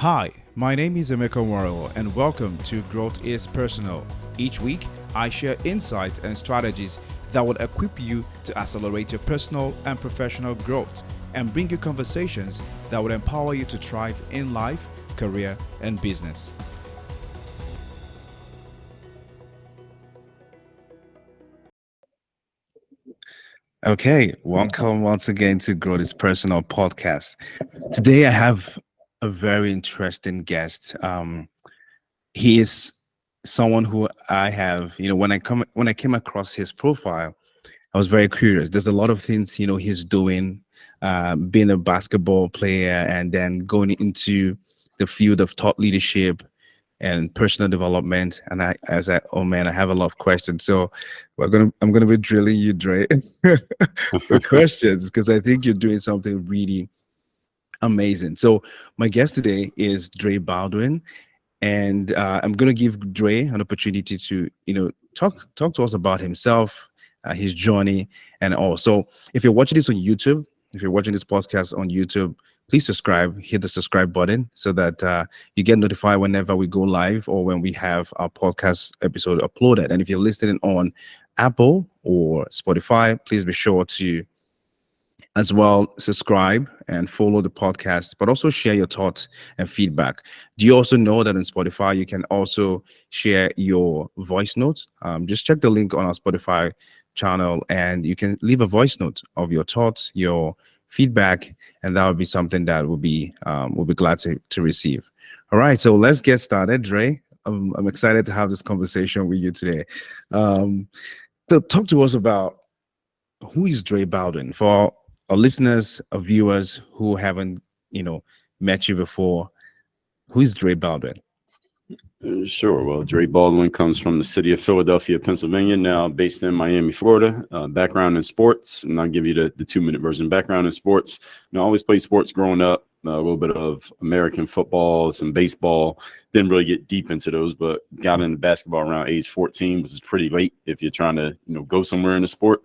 Hi, my name is Emeka Morrow and welcome to Growth is Personal. Each week, I share insights and strategies that will equip you to accelerate your personal and professional growth and bring you conversations that will empower you to thrive in life, career, and business. Okay, welcome once again to Growth is Personal podcast. Today, I have a very interesting guest. He is someone who I have, when I came across his profile, I was very curious. There's a lot of things, he's doing, being a basketball player and then going into the field of thought leadership and personal development. And I have a lot of questions. So I'm gonna be drilling you, Dre, with questions because I think you're doing something really amazing. So my guest today is Dre Baldwin, and I'm gonna give Dre an opportunity to talk to us about himself, his journey, and all. So if you're watching this on YouTube, if you're watching this podcast on YouTube, please subscribe. Hit the subscribe button so that you get notified whenever we go live or when we have our podcast episode uploaded. And if you're listening on Apple or Spotify, please be sure to as well subscribe and follow the podcast, but also share your thoughts and feedback. Do you also know that in Spotify you can also share your voice notes? Just check the link on our Spotify channel and you can leave a voice note of your thoughts, your feedback, and that would be something that we'll be glad to receive. All right, so let's get started. Dre, I'm excited to have this conversation with you today. So talk to us about who is Dre Baldwin for our listeners, our viewers who haven't, met you before. Who is Dre Baldwin? Sure. Well, Dre Baldwin comes from the city of Philadelphia, Pennsylvania, now based in Miami, Florida. Background in sports, and I'll give you the 2-minute version. Background in sports. I always played sports growing up, a little bit of American football, some baseball. Didn't really get deep into those, but got into basketball around age 14, which is pretty late if you're trying to, go somewhere in the sport.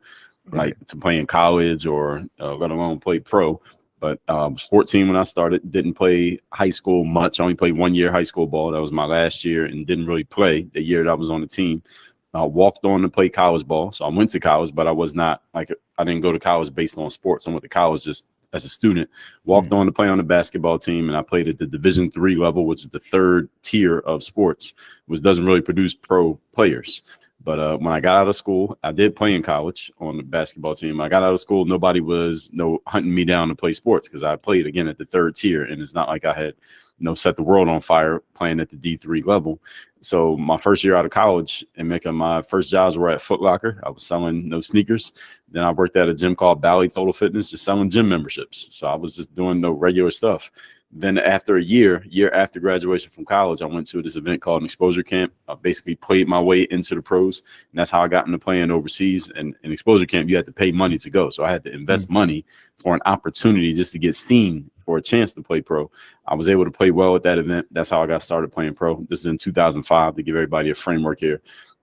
Right. Like to play in college or let alone play pro. But I was 14 when I started, didn't play high school much. I only played 1 year high school ball. That was my last year and didn't really play the year that I was on the team. I walked on to play college ball. So I went to college, but I was not I didn't go to college based on sports. I went to college just as a student, walked on to play on the basketball team. And I played at the Division III level, which is the third tier of sports, which doesn't really produce pro players. But when I got out of school, I did play in college on the basketball team. When I got out of school, nobody was hunting me down to play sports because I played again at the third tier. And it's not like I had, set the world on fire playing at the D3 level. So my first year out of college and making my first jobs were at Foot Locker. I was selling sneakers. Then I worked at a gym called Bally Total Fitness, just selling gym memberships. So I was just doing regular stuff. Then after a year after graduation from college, I went to this event called an exposure camp. I basically played my way into the pros, and that's how I got into playing overseas. And in exposure camp, you had to pay money to go. So I had to invest money for an opportunity just to get seen for a chance to play pro. I was able to play well at that event. That's how I got started playing pro. This is in 2005 to give everybody a framework here.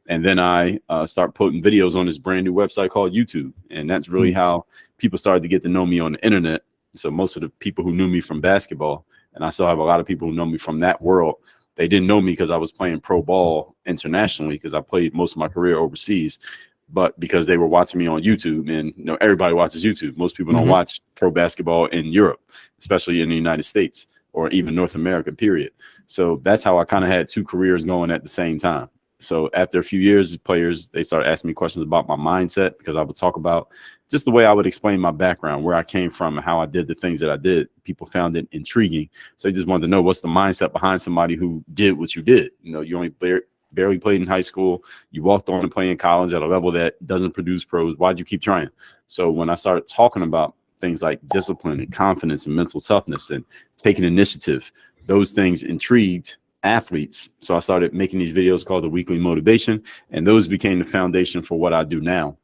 And then I start putting videos on this brand new website called YouTube. And that's really how people started to get to know me on the internet. So most of the people who knew me from basketball, and I still have a lot of people who know me from that world, they didn't know me because I was playing pro ball internationally because I played most of my career overseas, but because they were watching me on YouTube. And everybody watches YouTube. Most people don't watch pro basketball in Europe, especially in the United States or even North America, period. So that's how I kind of had two careers going at the same time. So after a few years, players, they started asking me questions about my mindset because I would talk about just the way I would explain my background, where I came from and how I did the things that I did. People found it intriguing. So they just wanted to know what's the mindset behind somebody who did what you did. You only barely played in high school. You walked on to play in college at a level that doesn't produce pros. Why'd you keep trying? So when I started talking about things like discipline and confidence and mental toughness and taking initiative, those things intrigued athletes. So I started making these videos called the Weekly Motivation, and those became the foundation for what I do now.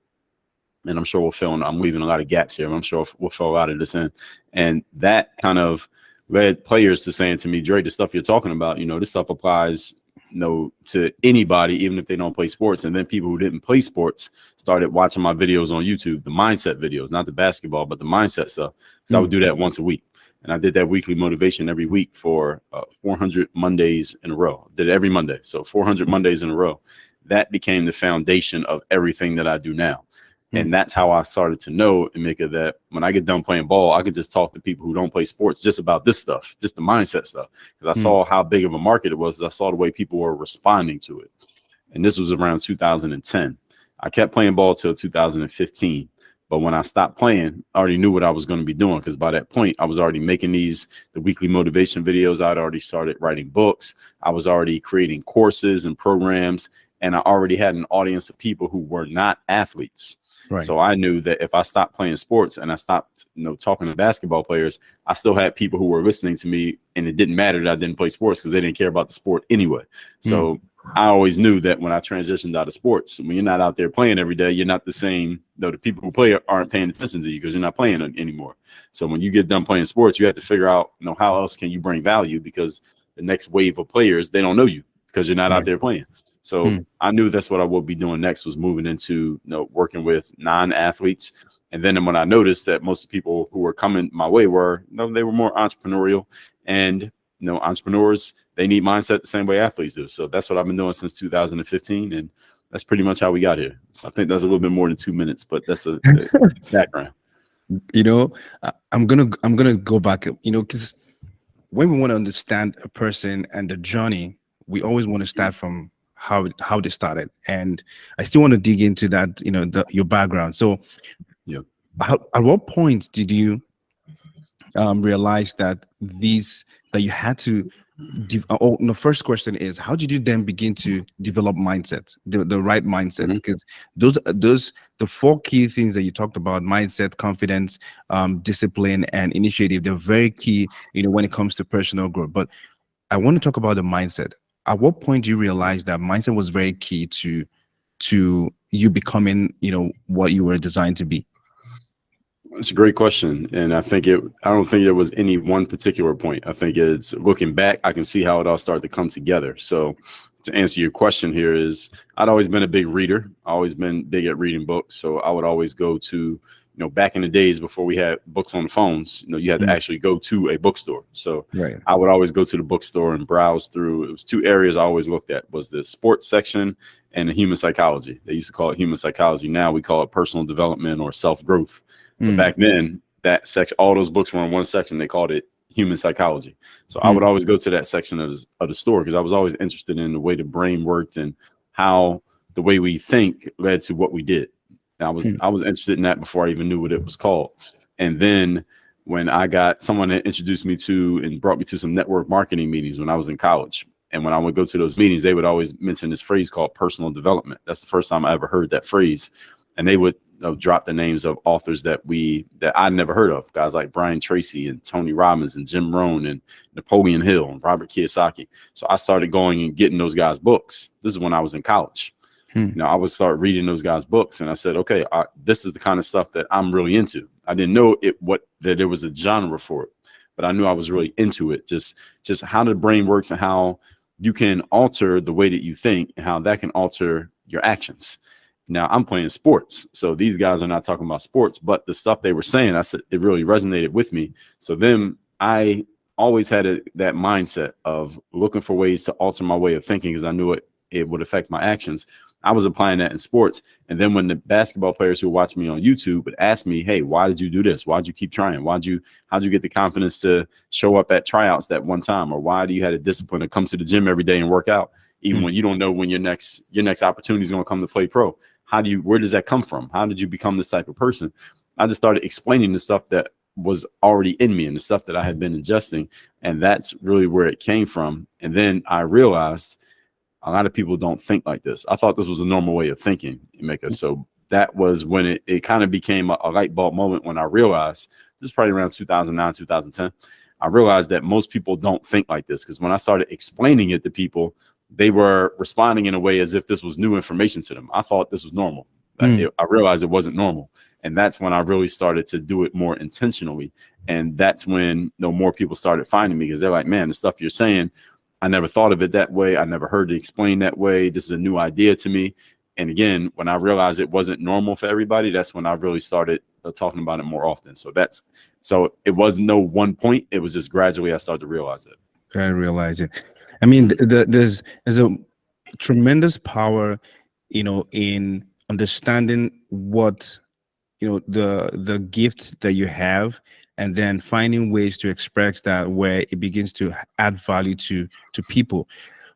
And I'm sure I'm leaving a lot of gaps here, but I'm sure we'll fill a lot of this in. And that kind of led players to saying to me, Dre, the stuff you're talking about, this stuff applies, to anybody, even if they don't play sports. And then people who didn't play sports started watching my videos on YouTube, the mindset videos, not the basketball, but the mindset stuff. So I would do that once a week. And I did that weekly motivation every week for 400 Mondays in a row. Did it every Monday. So 400 Mondays in a row. That became the foundation of everything that I do now. And that's how I started to know, Emeka, that when I get done playing ball, I could just talk to people who don't play sports just about this stuff, just the mindset stuff. Because I saw how big of a market it was. I saw the way people were responding to it. And this was around 2010. I kept playing ball till 2015. But when I stopped playing, I already knew what I was going to be doing, because by that point, I was already making the weekly motivation videos. I'd already started writing books. I was already creating courses and programs. And I already had an audience of people who were not athletes. Right. So I knew that if I stopped playing sports and I stopped, talking to basketball players, I still had people who were listening to me, and it didn't matter that I didn't play sports because they didn't care about the sport anyway. So I always knew that when I transitioned out of sports, when you're not out there playing every day, you're not the same, though the people who play aren't paying attention to you because you're not playing anymore. So when you get done playing sports, you have to figure out, how else can you bring value, because the next wave of players, they don't know you because you're not out there playing. So I knew that's what I would be doing next, was moving into, working with non-athletes. And then when I noticed that most of the people who were coming my way were, they were more entrepreneurial, and, entrepreneurs, they need mindset the same way athletes do. So that's what I've been doing since 2015. And that's pretty much how we got here. So I think that's a little bit more than 2 minutes, but that's a background. I'm gonna go back, because when we want to understand a person and the journey, we always want to start from how they started. And I still want to dig into that, your background. So at what point did you realize that you had to first question is, how did you then begin to develop mindset, the right mindset? Because the four key things that you talked about: mindset, confidence, discipline, and initiative, they're very key, when it comes to personal growth. But I want to talk about the mindset. At what point do you realize that mindset was very key to you becoming, what you were designed to be? It's a great question. And I don't think there was any one particular point. I think it's looking back, I can see how it all started to come together. So to answer your question here is, I'd always been a big reader. I always been big at reading books. So I would always go to, back in the days before we had books on the phones, you had to actually go to a bookstore. So I would always go to the bookstore and browse through. It was two areas I always looked at, was the sports section and the human psychology. They used to call it human psychology. Now we call it personal development or self-growth. But back then, that section, all those books were in one section. They called it human psychology. So I would always go to that section of the store, because I was always interested in the way the brain worked and how the way we think led to what we did. And I was interested in that before I even knew what it was called. And then when I got someone that introduced me to and brought me to some network marketing meetings when I was in college. And when I would go to those meetings, they would always mention this phrase called personal development. That's the first time I ever heard that phrase. And they would drop the names of authors that I'd never heard of, guys like Brian Tracy and Tony Robbins and Jim Rohn and Napoleon Hill and Robert Kiyosaki. So I started going and getting those guys' books. This is when I was in college. I would start reading those guys' books, and I said, okay, this is the kind of stuff that I'm really into. I didn't know that there was a genre for it, but I knew I was really into it. Just how the brain works and how you can alter the way that you think and how that can alter your actions. Now I'm playing sports, so these guys are not talking about sports, but the stuff they were saying, I said, it really resonated with me. So then I always had that mindset of looking for ways to alter my way of thinking, because I knew it would affect my actions. I was applying that in sports. And then when the basketball players who watch me on YouTube would ask me, hey, why did you do this? Why'd you keep trying? How'd you get the confidence to show up at tryouts that one time? Or why do you have a discipline to come to the gym every day and work out, even when you don't know when your next opportunity is going to come to play pro? Where does that come from? How did you become this type of person? I just started explaining the stuff that was already in me and the stuff that I had been ingesting. And that's really where it came from. And then I realized a lot of people don't think like this. I thought this was a normal way of thinking, Emeka. So that was when it kind of became a light bulb moment, when I realized, this is probably around 2009, 2010. I realized that most people don't think like this, because when I started explaining it to people, they were responding in a way as if this was new information to them. I thought this was normal. I realized it wasn't normal. And that's when I really started to do it more intentionally. And that's when more people started finding me, because they're like, man, the stuff you're saying, I never thought of it that way. I never heard it explained that way. This is a new idea to me. And again, when I realized it wasn't normal for everybody, that's when I really started talking about it more often. So it wasn't no one point. It was just gradually I started to realize it. I didn't realize it. I mean, there's a tremendous power, in understanding what, the gift that you have, and then finding ways to express that where it begins to add value to people.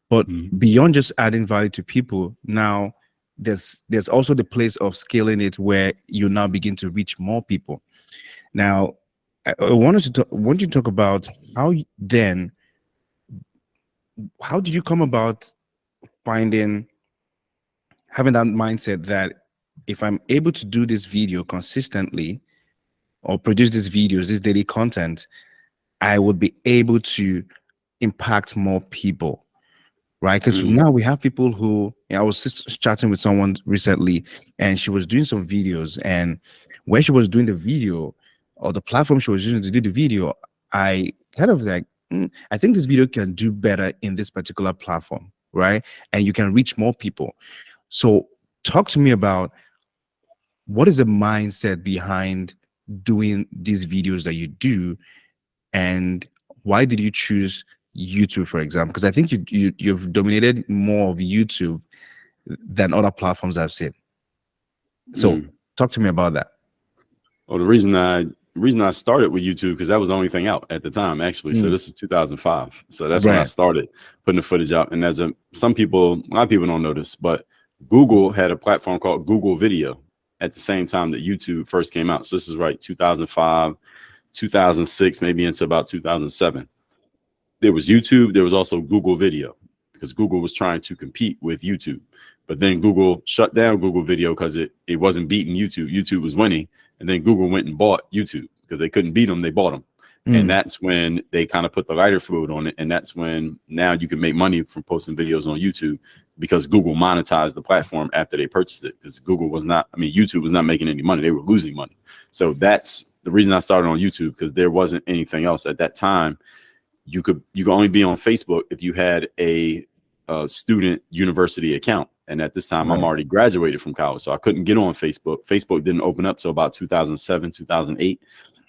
But Mhm. beyond just adding value to people, now there's also the place of scaling it where you now begin to reach more people. Now, I want you to talk about then how did you come about finding having that mindset that if I'm able to do this video consistently or produce these videos, this daily content, I would be able to impact more people, right? Because Mm. now we have people who, I was just chatting with someone recently, and she was doing some videos, and when she was doing the video, or the platform she was using to do the video, I kind of like, I think this video can do better in this particular platform, right? And you can reach more people. So talk to me about what is the mindset behind doing these videos that you do, and why did you choose YouTube, for example? Because I think you've dominated more of YouTube than other platforms I've seen. So Mm. talk to me about that. Well, the reason I started with YouTube, because that was the only thing out at the time, actually. So Mm, this is 2005. So that's when I right. started putting the footage out. And a lot of people don't know this, but Google had a platform called Google Video at the same time that YouTube first came out. So this is right 2005, 2006, maybe into about 2007. There was YouTube. There was also Google Video, because Google was trying to compete with YouTube. But then Google shut down Google Video because it wasn't beating YouTube. YouTube was winning. And then Google went and bought YouTube because they couldn't beat them. They bought them. And Mm, that's when they kind of put the lighter fluid on it. And that's when now you can make money from posting videos on YouTube, because Google monetized the platform after they purchased it. Because YouTube was not making any money. They were losing money. So that's the reason I started on YouTube, because there wasn't anything else at that time. You could only be on Facebook if you had a student university account. And at this time, I'm right. already graduated from college, so I couldn't get on Facebook. Facebook didn't open up till about 2007, 2008.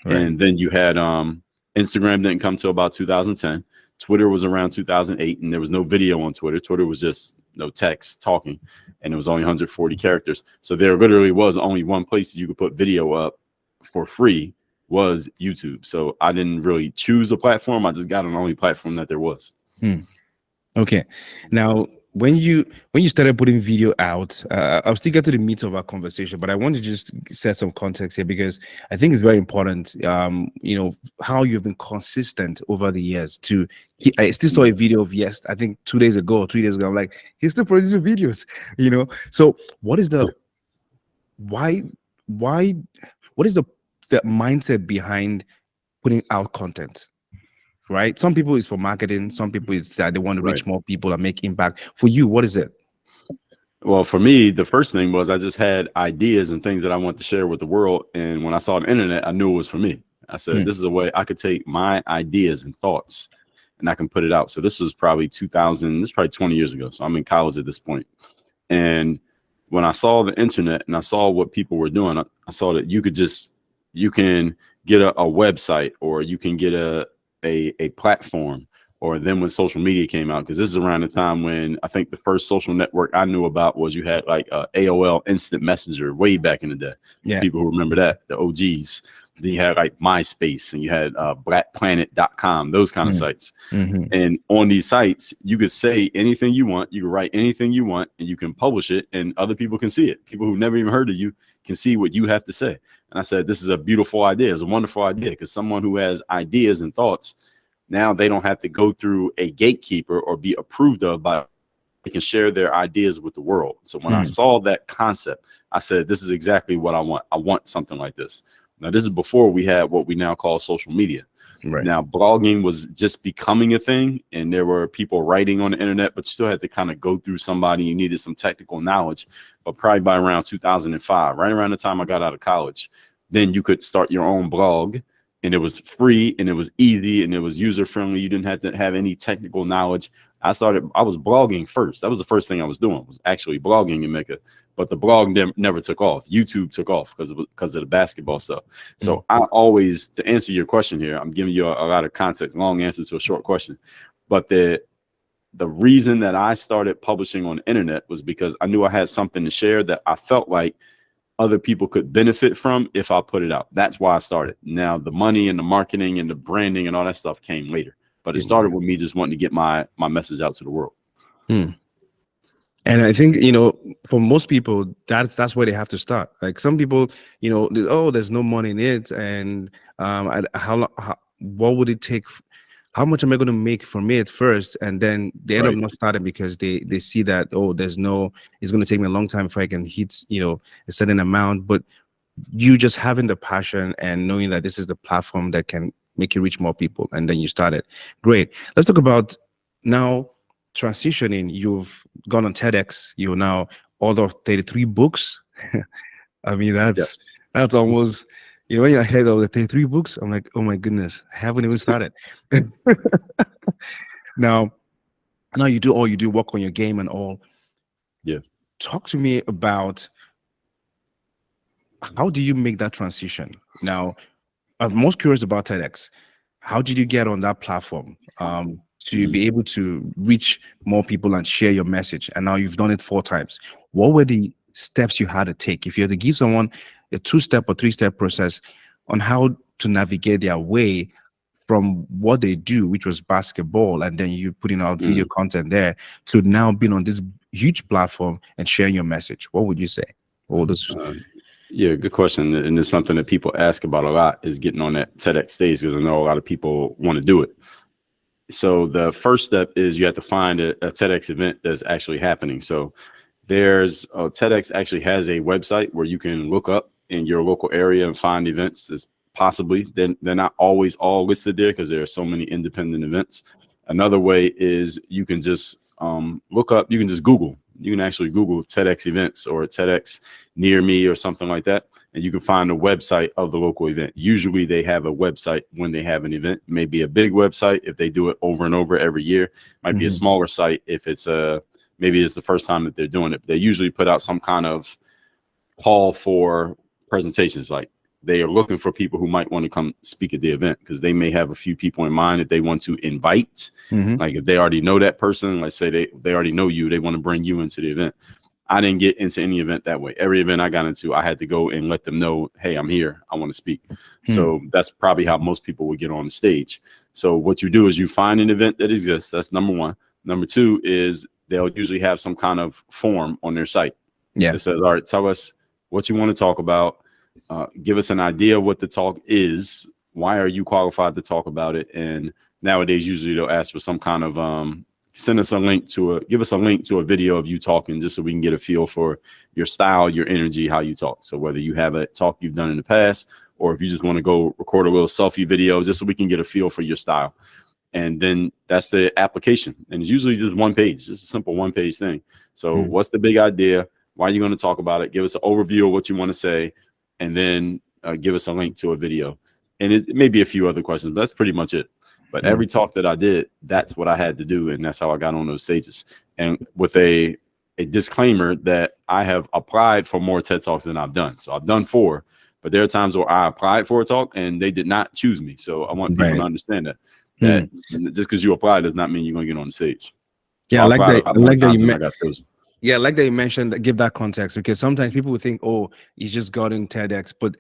Right. And then you had Instagram didn't come till about 2010. Twitter was around 2008, and there was no video on Twitter. Twitter was just no text talking, and it was only 140 characters. So there literally was only one place you could put video up for free, was YouTube. So I didn't really choose a platform. I just got on the only platform that there was. Mm. Okay. Now, when you started putting video out, I'll still get to the meat of our conversation, but I want to just set some context here because I think it's very important. How you've been consistent over the years to keep. I still saw a video of I think 2 days ago or 3 days ago. I'm like, he's still producing videos. So what is the why why what is the mindset behind putting out content? Right? Some people it's for marketing, some people it's that they want to Right. reach more people and make impact. For you, what is it? Well, for me, the first thing was I just had ideas and things that I want to share with the world. And when I saw the internet, I knew it was for me. I said, Hmm. this is a way I could take my ideas and thoughts and I can put it out. So this is probably 2000, this is probably 20 years ago. So I'm in college at this point. And when I saw the internet and I saw what people were doing, I saw that you can get a website, or you can get a platform. Or then when social media came out, because this is around the time when I think the first social network I knew about was you had like AOL Instant Messenger way back in the day. Yeah. People who remember that, the OGs. Then you had like MySpace, and you had blackplanet.com, those kind of Mm. sites. Hmm. And on these sites, you could say anything you want, you can write anything you want, and you can publish it, and other people can see it. People who never even heard of you can see what you have to say. And I said, this is a beautiful idea. It's a wonderful idea, because someone who has ideas and thoughts, now they don't have to go through a gatekeeper or be approved of by, they can share their ideas with the world. So when I saw that concept, I said, this is exactly what I want. I want something like this. Now, this is before we had what we now call social media. Right. Now, blogging was just becoming a thing, and there were people writing on the internet, but you still had to kind of go through somebody. You needed some technical knowledge. But probably by around 2005, right around the time I got out of college, then you could start your own blog, and it was free, and it was easy, and it was user friendly. You didn't have to have any technical knowledge. I was blogging first. That was the first thing I was doing, was actually blogging in Mecca. But the blog never took off. YouTube took off because of the basketball stuff. So I always, to answer your question here, I'm giving you a lot of context, long answer to a short question. But the reason that I started publishing on the internet was because I knew I had something to share that I felt like other people could benefit from if I put it out. That's why I started. Now the money and the marketing and the branding and all that stuff came later, but it started with me just wanting to get my message out to the world. And I think, for most people, that's where they have to start. Like some people, there's no money in it, and what would it take? How much am I going to make from it first? And then they end up not starting because they see that, it's going to take me a long time if I can hit, a certain amount. But you just having the passion and knowing that this is the platform that can make you reach more people, and then you started. Great. Let's talk about now transitioning. You've gone on TEDx. You're now author of 33 books. I mean, that's almost, when you're ahead of the 33 books, I'm like, oh my goodness, I haven't even started. Now you do work on your game and all. Yeah. Talk to me about, how do you make that transition? Now, I'm most curious about TEDx. How did you get on that platform to be able to reach more people and share your message? And now you've done it 4 times. What were the steps you had to take? If you had to give someone a 2-step or 3-step process on how to navigate their way from what they do, which was basketball, and then you putting out video content there, to now being on this huge platform and sharing your message, what would you say? Yeah, good question. And it's something that people ask about a lot, is getting on that TEDx stage, because I know a lot of people want to do it. So the first step is you have to find a TEDx event that's actually happening. So TEDx actually has a website where you can look up in your local area and find events. That's possibly, they're not always all listed there because there are so many independent events. Another way is you can just look up, you can just Google. You can actually Google TEDx events or TEDx near me or something like that, and you can find a website of the local event. Usually they have a website when they have an event. It may be a big website if they do it over and over every year. It might be a smaller site if it's maybe it's the first time that they're doing it. They usually put out some kind of call for presentations, like they are looking for people who might want to come speak at the event, because they may have a few people in mind that they want to invite. Like if they already know that person, let's say they already know you, they want to bring you into the event. I didn't get into any event that way. Every event I got into, I had to go and let them know, hey, I'm here, I want to speak. So that's probably how most people would get on the stage. So what you do is you find an event that exists. That's number one. Number two is they'll usually have some kind of form on their site. It says, all right, tell us what you want to talk about. Give us an idea of what the talk is. Why are you qualified to talk about it? And nowadays, usually they'll ask for some kind of give us a link to a video of you talking, just so we can get a feel for your style, your energy, how you talk. So whether you have a talk you've done in the past, or if you just want to go record a little selfie video, just so we can get a feel for your style. And then that's the application. And it's usually just one page, just a simple 1-page thing. So what's the big idea? Why are you going to talk about it? Give us an overview of what you want to say, and then give us a link to a video. And it may be a few other questions, but that's pretty much it. But every talk that I did, that's what I had to do. And that's how I got on those stages. And with a disclaimer that I have applied for more TED Talks than I've done. So I've done 4, but there are times where I applied for a talk and they did not choose me. So I want people to understand that just because you apply does not mean you're going to get on the stage. So I like that. I got chosen. Yeah, I like that you mentioned that, give that context, because sometimes people would think, oh, he's just got in TEDx, but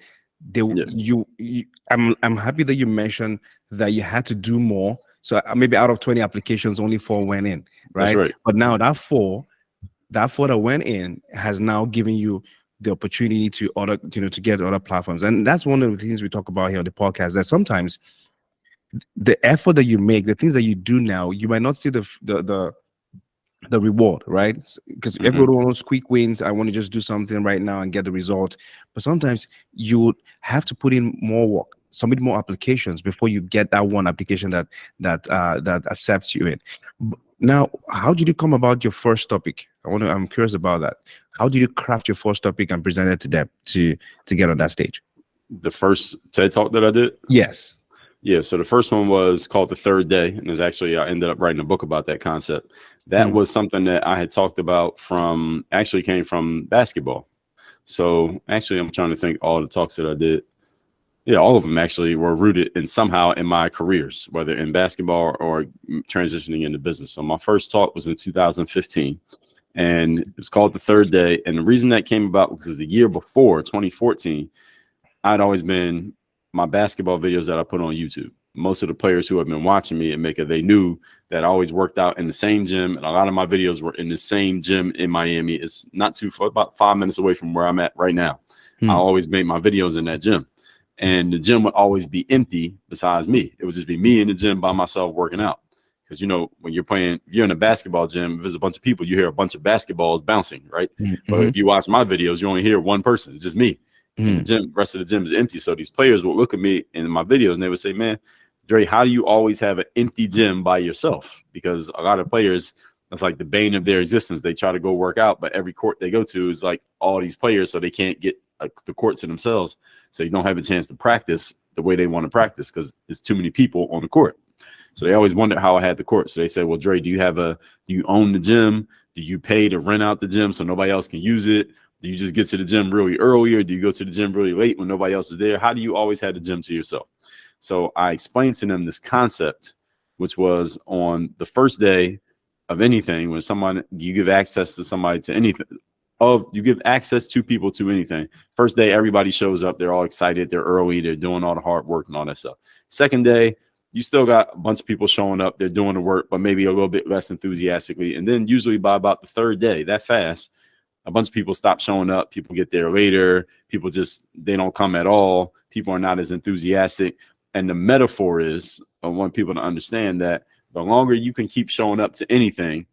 I'm happy that you mentioned that you had to do more. So maybe out of 20 applications, only 4 went in, right? That's right. But now that 4 that went in has now given you the opportunity to to get other platforms. And that's one of the things we talk about here on the podcast, that sometimes the effort that you make, the things that you do now, you might not see the reward, right? Because everyone wants quick wins. I want to just do something right now and get the result. But sometimes you have to put in more work, submit more applications before you get that one application that accepts you in. Now, how did you come about your first topic? I'm curious about that. How did you craft your first topic and present it to them to get on that stage? The first TED Talk that I did? Yes. Yeah, so the first one was called The Third Day, and I ended up writing a book about that concept. That was something that I had talked about came from basketball. So actually, I'm trying to think all the talks that I did. Yeah, all of them actually were rooted in somehow in my careers, whether in basketball or transitioning into business. So my first talk was in 2015, and it was called The Third Day. And the reason that came about was because the year before, 2014, I'd always been my basketball videos that I put on YouTube. Most of the players who have been watching me at Mecca, they knew that I always worked out in the same gym, and a lot of my videos were in the same gym in Miami. It's not too far, about 5 minutes away from where I'm at right now. I always made my videos in that gym, and the gym would always be empty besides me. It would just be me in the gym by myself working out. Because, you know, when you're playing, you're in a basketball gym, if there's a bunch of people, you hear a bunch of basketballs bouncing, right? But if you watch my videos, you only hear one person. It's just me. And the gym, rest of the gym is empty. So these players would look at me in my videos and they would say, man, Dre, how do you always have an empty gym by yourself? Because a lot of players, that's like the bane of their existence. They try to go work out, but every court they go to is like all these players, so they can't get the court to themselves. So you don't have a chance to practice the way they want to practice because there's too many people on the court. So they always wondered how I had the court. So they said, well, Dre, do you own the gym? Do you pay to rent out the gym so nobody else can use it? Do you just get to the gym really early, or do you go to the gym really late when nobody else is there? How do you always have the gym to yourself? So I explained to them this concept, which was on the first day of anything, when you give access to somebody to anything, you give access to people to anything. First day, everybody shows up. They're all excited. They're early. They're doing all the hard work and all that stuff. Second day, you still got a bunch of people showing up. They're doing the work, but maybe a little bit less enthusiastically. And then usually by about the third day, that fast, a bunch of people stop showing up. People get there later. People they don't come at all. People are not as enthusiastic. And the metaphor is, I want people to understand that the longer you can keep showing up to anything,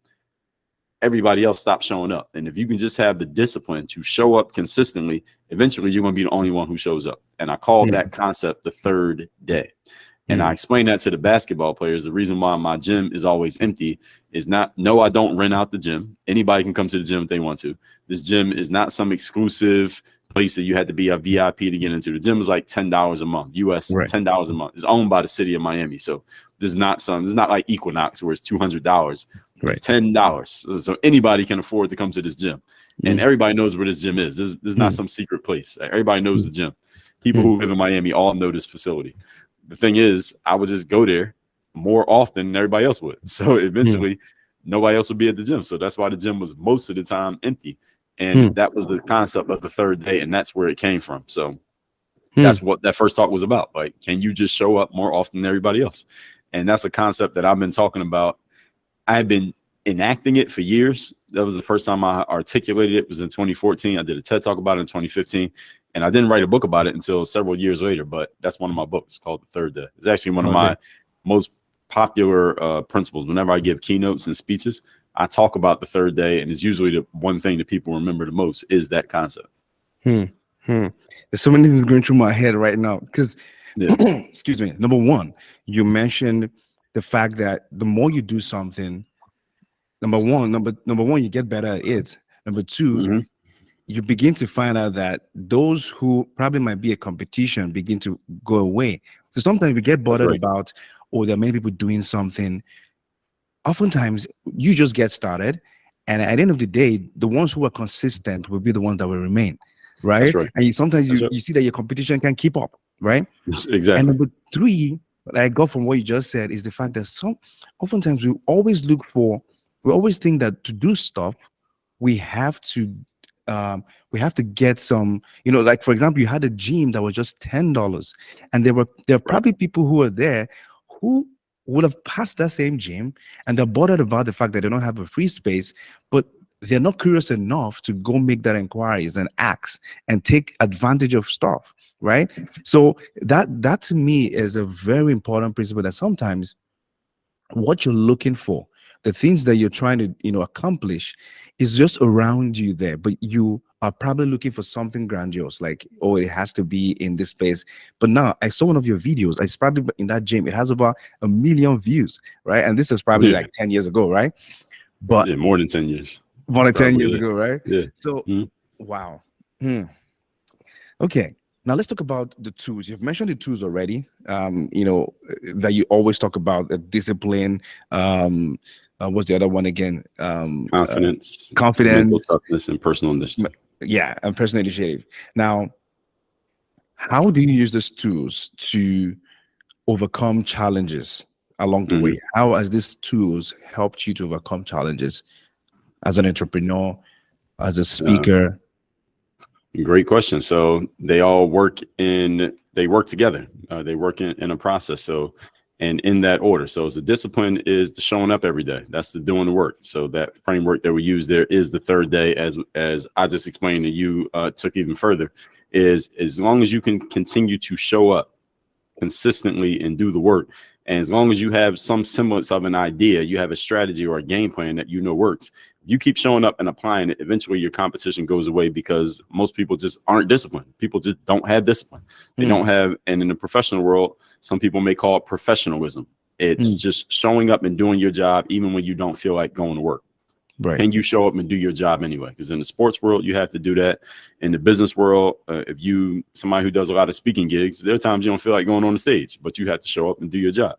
everybody else stops showing up. And if you can just have the discipline to show up consistently, eventually you're going to be the only one who shows up. And I called that concept the third day. And I explained that to the basketball players. The reason why my gym is always empty is no, I don't rent out the gym. Anybody can come to the gym if they want to. This gym is not some exclusive place that you had to be a VIP to get into. The gym is like $10 a month, US, right. $10 a month. It's owned by the city of Miami. So this is not like Equinox where it's $200. Right. $10. So anybody can afford to come to this gym. And everybody knows where this gym is. This is not some secret place. Everybody knows the gym. People who live in Miami all know this facility. The thing is, I would just go there more often than everybody else would. So eventually, nobody else would be at the gym. So that's why the gym was most of the time empty. And that was the concept of the third day. And that's where it came from. So that's what that first talk was about. Like, can you just show up more often than everybody else? And that's a concept that I've been talking about. I've been enacting it for years. That was the first time I articulated it, was in 2014. I did a TED Talk about it in 2015. And I didn't write a book about it until several years later, but that's one of my books called The Third Day. It's actually one of my most popular principles. Whenever I give keynotes and speeches, I talk about the third day, and it's usually the one thing that people remember the most is that concept. There's so many things going through my head right now because, excuse me, number one, you mentioned the fact that the more you do something, number one, you get better at it. Number two, you begin to find out that those who probably might be a competition begin to go away. So sometimes we get bothered about, there are many people doing something. Oftentimes, you just get started, and at the end of the day, the ones who are consistent will be the ones that will remain, right? And sometimes you see that your competition can keep up, right? Exactly. And number three, that I got from what you just said, is the fact that oftentimes we always think that to do stuff, we have to get some, like for example, you had a gym that was just $10, and there are probably people who are there who would have passed that same gym, and they're bothered about the fact that they don't have a free space, but they're not curious enough to go make that inquiries and ask and take advantage of stuff, right? So that to me is a very important principle, that sometimes what you're looking for, the things that you're trying to accomplish, is just around you there, but you are probably looking for something grandiose, like, it has to be in this space. But now I saw one of your videos. It's probably in that gym. It has about 1 million views, right? And this is probably like 10 years ago, right? But more than 10 years. More than 10 years ago, right? Yeah. So, wow. Okay. Now let's talk about the tools. You've mentioned the tools already. That you always talk about, discipline. What's the other one again? Confidence, mental toughness, and personal initiative. And personal initiative. Now, how do you use these tools to overcome challenges along the Mhm. way? How has these tools helped you to overcome challenges as an entrepreneur, as a Uh, speaker? Great question. So they work together. They work in a process. So, and in that order. So the discipline is the showing up every day. That's the doing the work. So that framework that we use there is the third day, as I just explained to you, took even further, is as long as you can continue to show up consistently and do the work. And as long as you have some semblance of an idea, you have a strategy or a game plan that you know works, you keep showing up and applying it, eventually your competition goes away, because most people just aren't disciplined. People just don't have discipline. They Mm, don't have, and in the professional world, some people may call it professionalism. It's mm, just showing up and doing your job even when you don't feel like going to work. right. Can you show up and do your job anyway? Because in the sports world, you have to do that. In the business world, if you somebody who does a lot of speaking gigs, there are times you don't feel like going on the stage, but you have to show up and do your job.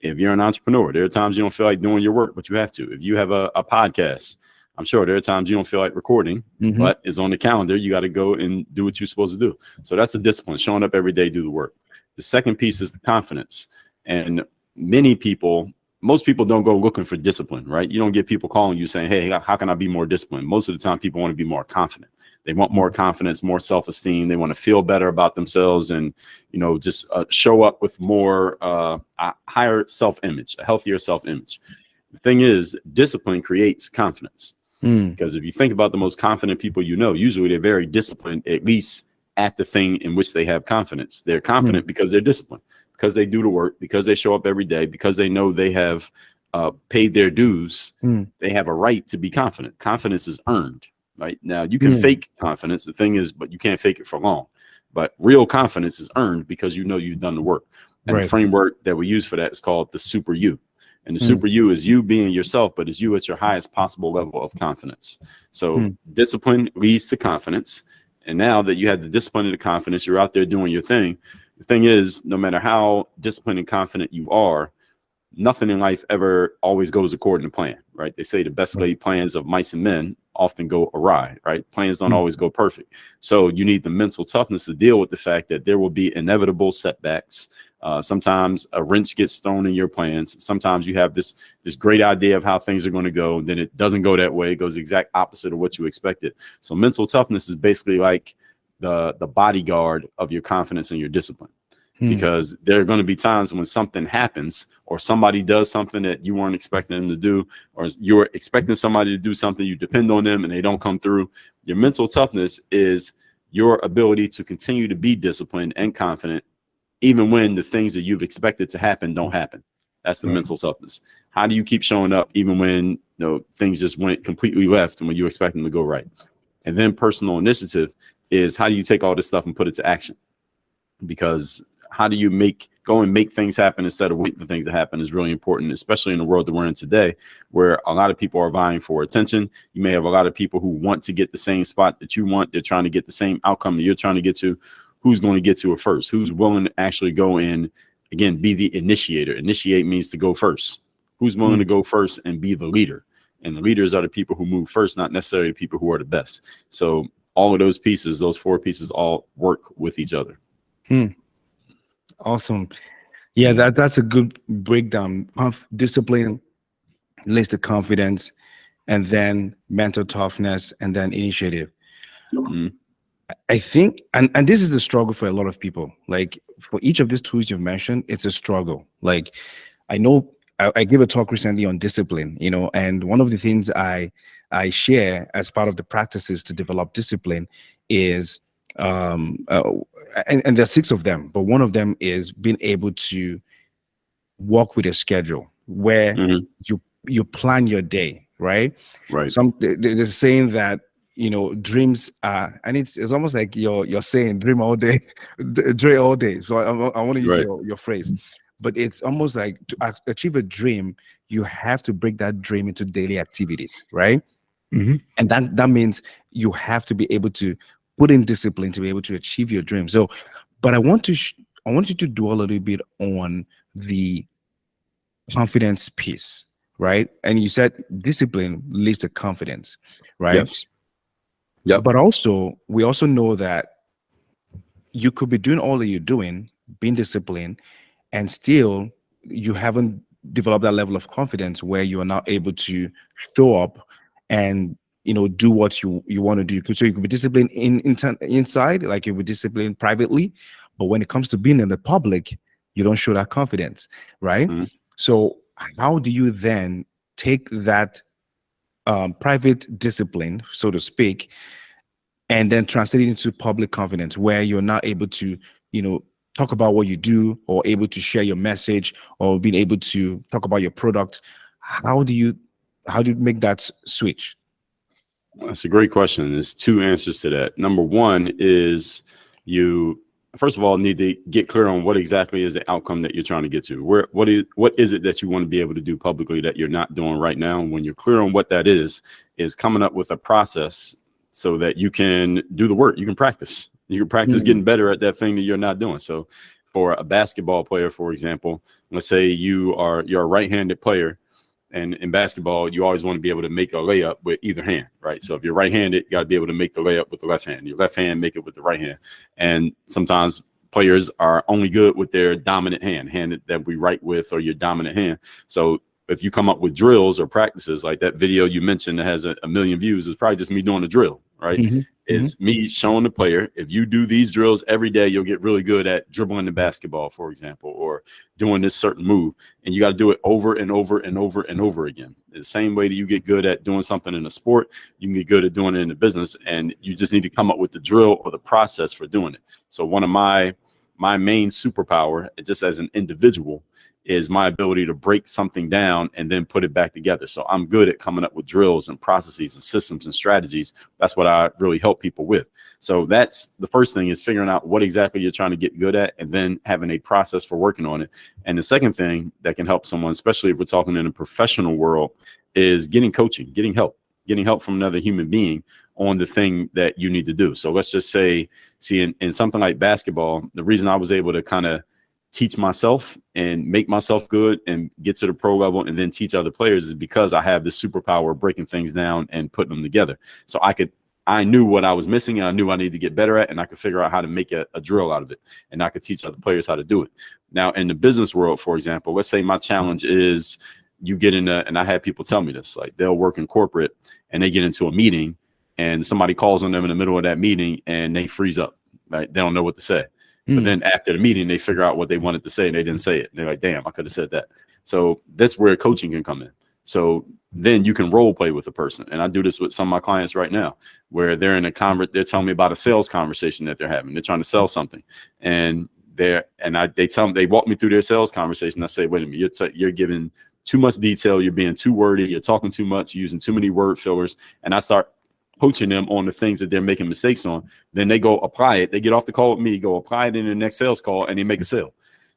If you're an entrepreneur, there are times you don't feel like doing your work, but you have to. If you have a podcast, I'm sure there are times you don't feel like recording, Mhm. but it's on the calendar. You got to go and do what you're supposed to do. So that's the discipline, showing up every day, do the work. The second piece is the confidence. And most people don't go looking for discipline, right? You don't get people calling you saying, hey, how can I be more disciplined? Most of the time, people want to be more confident. They want more confidence, more self-esteem. They want to feel better about themselves and, just show up with more a higher self-image, a healthier self-image. The thing is, discipline creates confidence. Mm, Because if you think about the most confident people usually they're very disciplined, at least at the thing in which they have confidence. They're confident because they're disciplined, because they do the work, because they show up every day, because they know they have paid their dues. mm, They have a right to be confident. Confidence is earned, right? Now, you can mm, fake confidence. The thing is, but you can't fake it for long. But real confidence is earned because you've done the work. And the right. framework that we use for that is called the super you. And the Mm, super you is you being yourself, but it's you at your highest possible level of confidence. So mm, discipline leads to confidence. And now that you have the discipline and the confidence, you're out there doing your thing. The thing is, no matter how disciplined and confident you are, nothing in life ever always goes according to plan, right? They say the best right. laid plans of mice and men often go awry, right? Plans don't Mm, always go perfect. So you need the mental toughness to deal with the fact that there will be inevitable setbacks. Sometimes a wrench gets thrown in your plans. Sometimes you have this great idea of how things are going to go, and then it doesn't go that way. It goes the exact opposite of what you expected. So mental toughness is basically like the bodyguard of your confidence and your discipline. mm, Because there are going to be times when something happens or somebody does something that you weren't expecting them to do, or you're expecting somebody to do something, you depend on them and they don't come through. Your mental toughness is your ability to continue to be disciplined and confident, even when the things that you've expected to happen don't happen. That's the right. mental toughness. How do you keep showing up even when things just went completely left and when you expect them to go right? And then personal initiative is how do you take all this stuff and put it to action? Because how do you go and make things happen instead of wait for things to happen is really important, especially in the world that we're in today, where a lot of people are vying for attention. You may have a lot of people who want to get the same spot that you want. They're trying to get the same outcome that you're trying to get to. Who's going to get to it first? Who's willing to actually go in, again, be the initiator? Initiate means to go first. Who's willing to Mm, go first and be the leader? And the leaders are the people who move first, not necessarily the people who are the best. So all of those pieces, those four pieces, all work with each other. mm. Awesome. Yeah, that's a good breakdown. Discipline leads to confidence, and then mental toughness, and then initiative. Mhm. I think, and this is a struggle for a lot of people. Like for each of these tools you've mentioned, it's a struggle. Like I know I gave a talk recently on discipline, and one of the things I share as part of the practices to develop discipline is and there's six of them, but one of them is being able to work with a schedule where Mhm. you plan your day, right? Right. They're saying that dreams are, and it's almost like you're saying dream all day, dream all day. So I want to use Right. your phrase, but it's almost like to achieve a dream, you have to break that dream into daily activities, right? And that means you have to be able to put in discipline to be able to achieve your dream. So, but I want you to do a little bit on the confidence piece, right? And you said discipline leads to confidence, right? Yes. Yep. But also, we also know that you could be doing all that you're doing, being disciplined, and still you haven't developed that level of confidence where you are now able to show up and do what you want to do. So you could be disciplined inside, like you be disciplined privately, but when it comes to being in the public, you don't show that confidence, right? Mhm. So how do you then take that private discipline, so to speak, and then translate it into public confidence where you're not able to, talk about what you do, or able to share your message, or being able to talk about your product? How do you make that switch? That's a great question. There's two answers to that. Number one is you, first of all, need to get clear on what exactly is the outcome that you're trying to get to. What is it that you want to be able to do publicly that you're not doing right now? And when you're clear on what that is coming up with a process so that you can do the work. You can practice. You can practice getting better at that thing that you're not doing. So for a basketball player, for example, let's say you're a right-handed player. And in basketball, you always want to be able to make a layup with either hand, right? So if you're right-handed, you got to be able to make the layup with the left hand. Your left hand, make it with the right hand. And sometimes players are only good with their dominant hand that we write with, or your dominant hand. So if you come up with drills or practices like that video you mentioned that has a million views, it's probably just me doing a drill, right? It's me showing the player, if you do these drills every day, you'll get really good at dribbling the basketball, for example, or doing this certain move. And you got to do it over and over and over and over again. The same way that you get good at doing something in a sport, you can get good at doing it in a business. And you just need to come up with the drill or the process for doing it. So one of my main superpower, just as an individual, is my ability to break something down and then put it back together. So I'm good at coming up with drills and processes and systems and strategies. That's what I really help people with. So that's the first thing, is figuring out what exactly you're trying to get good at, and then having a process for working on it. And the second thing that can help someone, especially if we're talking in a professional world, is getting coaching, getting help from another human being on the thing that you need to do. So let's just say, in something like basketball, the reason I was able to kind of teach myself and make myself good and get to the pro level and then teach other players is because I have the superpower of breaking things down and putting them together. So I knew what I was missing, and I knew I needed to get better at, and I could figure out how to make a drill out of it, and I could teach other players how to do it. Now, in the business world, for example, let's say my challenge is you get in and I had people tell me this, like they'll work in corporate and they get into a meeting and somebody calls on them in the middle of that meeting and they freeze up, right? They don't know what to say. But then after the meeting, they figure out what they wanted to say and they didn't say it. And they're like, damn, I could have said that. So that's where coaching can come in. So then you can role play with a person. And I do this with some of my clients right now, where they're in they're telling me about a sales conversation that they're having. They're trying to sell something. And they walk me through their sales conversation. I say, wait a minute, you're giving too much detail. You're being too wordy. You're talking too much, using too many word fillers. And I start coaching them on the things that they're making mistakes on. Then they go apply it. They get off the call with me, go apply it in the next sales call, and they make a sale.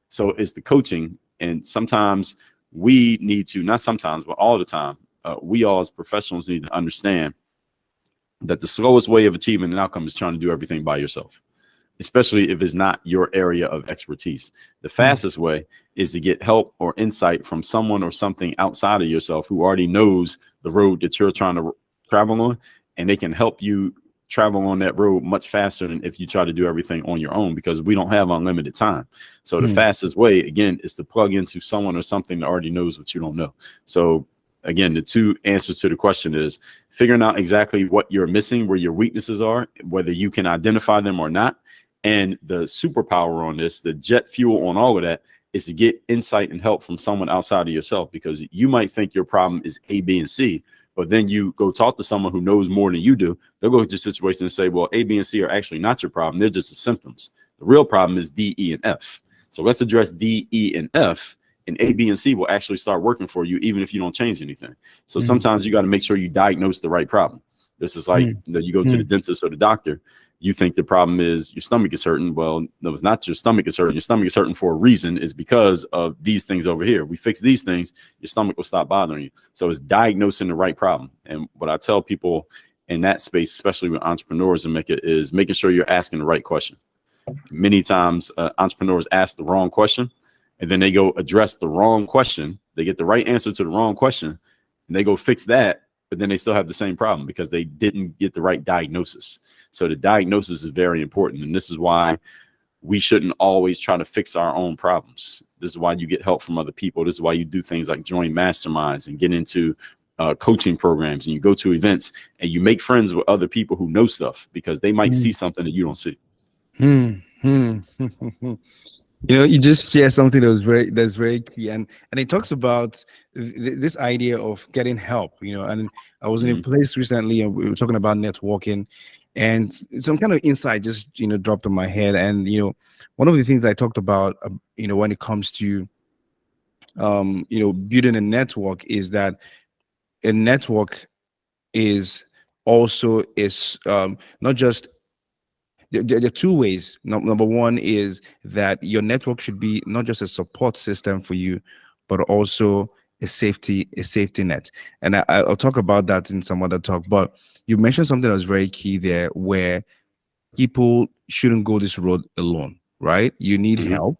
So it's the coaching. And sometimes we need to, not sometimes, but all the time, we all as professionals need to understand that the slowest way of achieving an outcome is trying to do everything by yourself, especially if it's not your area of expertise. The fastest way is to get help or insight from someone or something outside of yourself who already knows the road that you're trying to travel on, and they can help you travel on that road much faster than if you try to do everything on your own, because we don't have unlimited time. So the fastest way, again, is to plug into someone or something that already knows what you don't know. So again, the two answers to the question is figuring out exactly what you're missing, where your weaknesses are, whether you can identify them or not. And the superpower on this, the jet fuel on all of that, is to get insight and help from someone outside of yourself, because you might think your problem is A, B, and C, but then you go talk to someone who knows more than you do. They'll go to your situation and say, well, A, B, and C are actually not your problem. They're just the symptoms. The real problem is D, E, and F. So let's address D, E, and F, and A, B, and C will actually start working for you, even if you don't change anything. So sometimes you got to make sure you diagnose the right problem. This is like you go to the dentist or the doctor. You think the problem is your stomach is hurting. Well, no, it's not your stomach is hurting. Your stomach is hurting for a reason. It's because of these things over here. We fix these things, your stomach will stop bothering you. So it's diagnosing the right problem. And what I tell people in that space, especially with entrepreneurs, is making sure you're asking the right question. Many times entrepreneurs ask the wrong question, and then they go address the wrong question. They get the right answer to the wrong question, and they go fix that. But then they still have the same problem because they didn't get the right diagnosis. So the diagnosis is very important. And this is why we shouldn't always try to fix our own problems. This is why you get help from other people. This is why you do things like join masterminds and get into coaching programs, and you go to events and you make friends with other people who know stuff, because they might see something that you don't see. You just share something that's very key, and it talks about this idea of getting help. And I was in a place recently, and we were talking about networking, and some kind of insight just dropped on my head. And one of the things I talked about, when it comes to building a network, is that a network is also not just. There are two ways. Number one is that your network should be not just a support system for you, but also a safety net. And I'll talk about that in some other talk. But you mentioned something that was very key there, where people shouldn't go this road alone, right? You need help.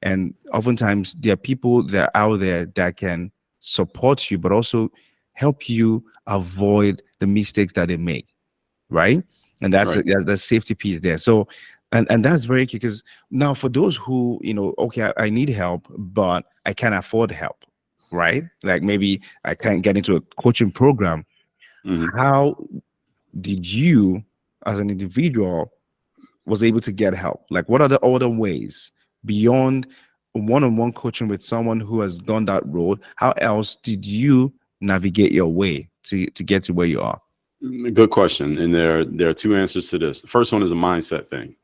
And oftentimes there are people that are out there that can support you, but also help you avoid the mistakes that they make, right? And that's the safety piece there. So, and that's very key, because now for those who, okay, I need help, but I can't afford help, right? Like maybe I can't get into a coaching program. How did you, as an individual, was able to get help? Like, what are the other ways beyond one-on-one coaching with someone who has gone that road? How else did you navigate your way to get to where you are? Good question. And there are two answers to this. The first one is a mindset thing.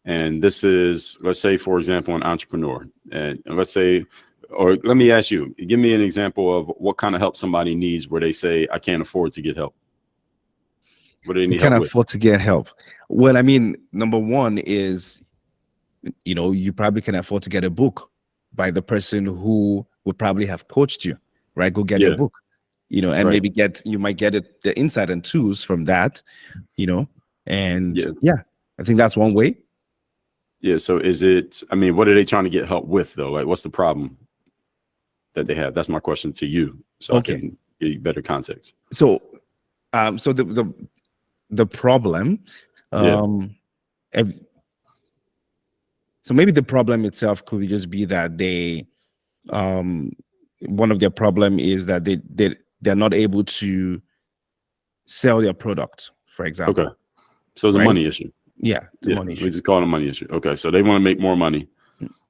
And this is, let's say, for example, an entrepreneur. And let's say, or let me ask you, give me an example of what kind of help somebody needs where they say, I can't afford to get help. What do they need help with? Can't afford to get help. Well, I mean, number one is, you probably can afford to get a book by the person who would probably have coached you, right? Go get your book. And maybe you might get the insight and tools from that, and I think that's one way. Yeah. So what are they trying to get help with though? Like, what's the problem that they have? That's my question to you. So I can give you better context. So, the problem, so maybe the problem itself could just be that they, one of their problem is that they're not able to sell their product, for example. Okay. So it's a money issue. Yeah. Money issue. We just call it a money issue. Okay. So they want to make more money,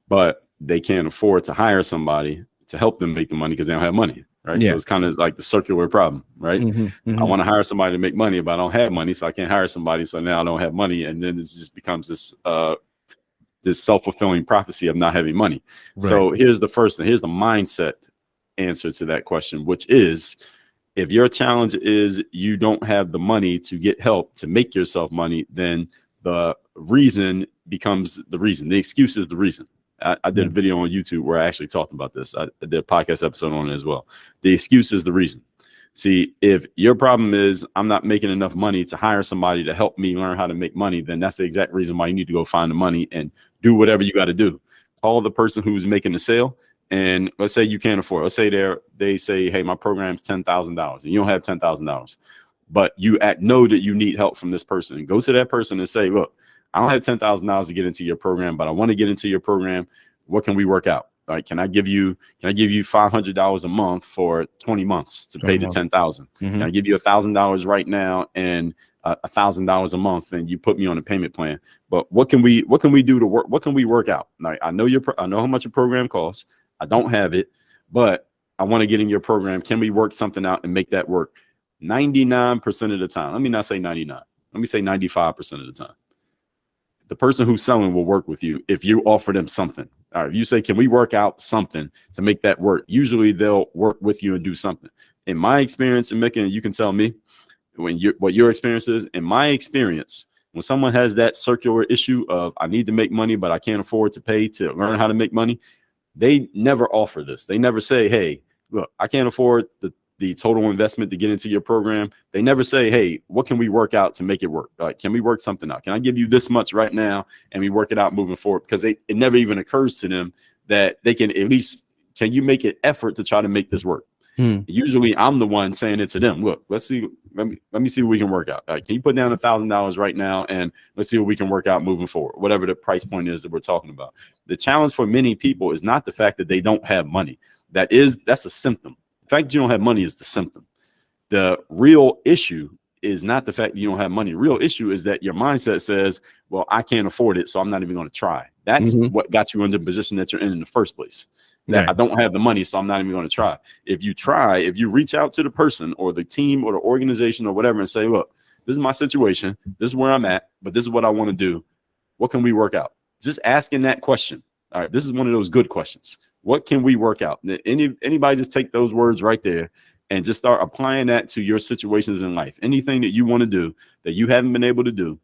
but they can't afford to hire somebody to help them make the money because they don't have money. Right. Yeah. So it's kind of like the circular problem, right? I want to hire somebody to make money, but I don't have money. So I can't hire somebody. So now I don't have money. And then it just becomes this self-fulfilling prophecy of not having money. Right. So here's the first thing. Here's the mindset answer to that question, which is, if your challenge is you don't have the money to get help to make yourself money, then the reason becomes the reason. The excuse is the reason. I did a video on YouTube where I actually talked about this. I did a podcast episode on it as well. The excuse is the reason. See, if your problem is I'm not making enough money to hire somebody to help me learn how to make money, then that's the exact reason why you need to go find the money and do whatever you got to do. Call the person who's making the sale. And let's say you can't afford. Let's say they say, hey, my program's $10,000 and you don't have $10,000, but you know that you need help from this person. And go to that person and say, look, I don't have $10,000 to get into your program, but I want to get into your program. What can we work out? Like, can I give you $500 a month for 20 months to pay the $10,000? Can I give you $1,000 right now and $1,000 a month, and you put me on a payment plan? But what can we do to work? What can we work out? Like, I know how much your program costs. I don't have it, but I want to get in your program. Can we work something out and make that work? 99% of the time. Let me not say 99. Let me say 95% of the time. The person who's selling will work with you if you offer them something. All right, if you say, can we work out something to make that work? Usually they'll work with you and do something. In my experience, and Mika, you can tell me what your experience is. In my experience, when someone has that circular issue of I need to make money, but I can't afford to pay to learn how to make money, they never offer this. They never say, hey, look, I can't afford the total investment to get into your program. They never say, hey, what can we work out to make it work? Like, can we work something out? Can I give you this much right now and we work it out moving forward? Because it never even occurs to them that they can at least, can you make an effort to try to make this work? Usually I'm the one saying it to them. Look, let's see. Let me see what we can work out. Can you put down $1,000 right now, and let's see what we can work out moving forward, whatever the price point is that we're talking about. The challenge for many people is not the fact that they don't have money. That's a symptom. The fact that you don't have money is the symptom. The real issue is not the fact that you don't have money. The real issue is that your mindset says, well, I can't afford it, so I'm not even going to try. That's what got you into the position that you're in the first place. That I don't have the money, so I'm not even going to try. If you reach out to the person or the team or the organization or whatever and say, look, this is my situation, this is where I'm at, but this is what I want to do. What can we work out? Just asking that question. All right, this is one of those good questions. What can we work out? Anybody just take those words right there and just start applying that to your situations in life. Anything that you want to do that you haven't been able to do,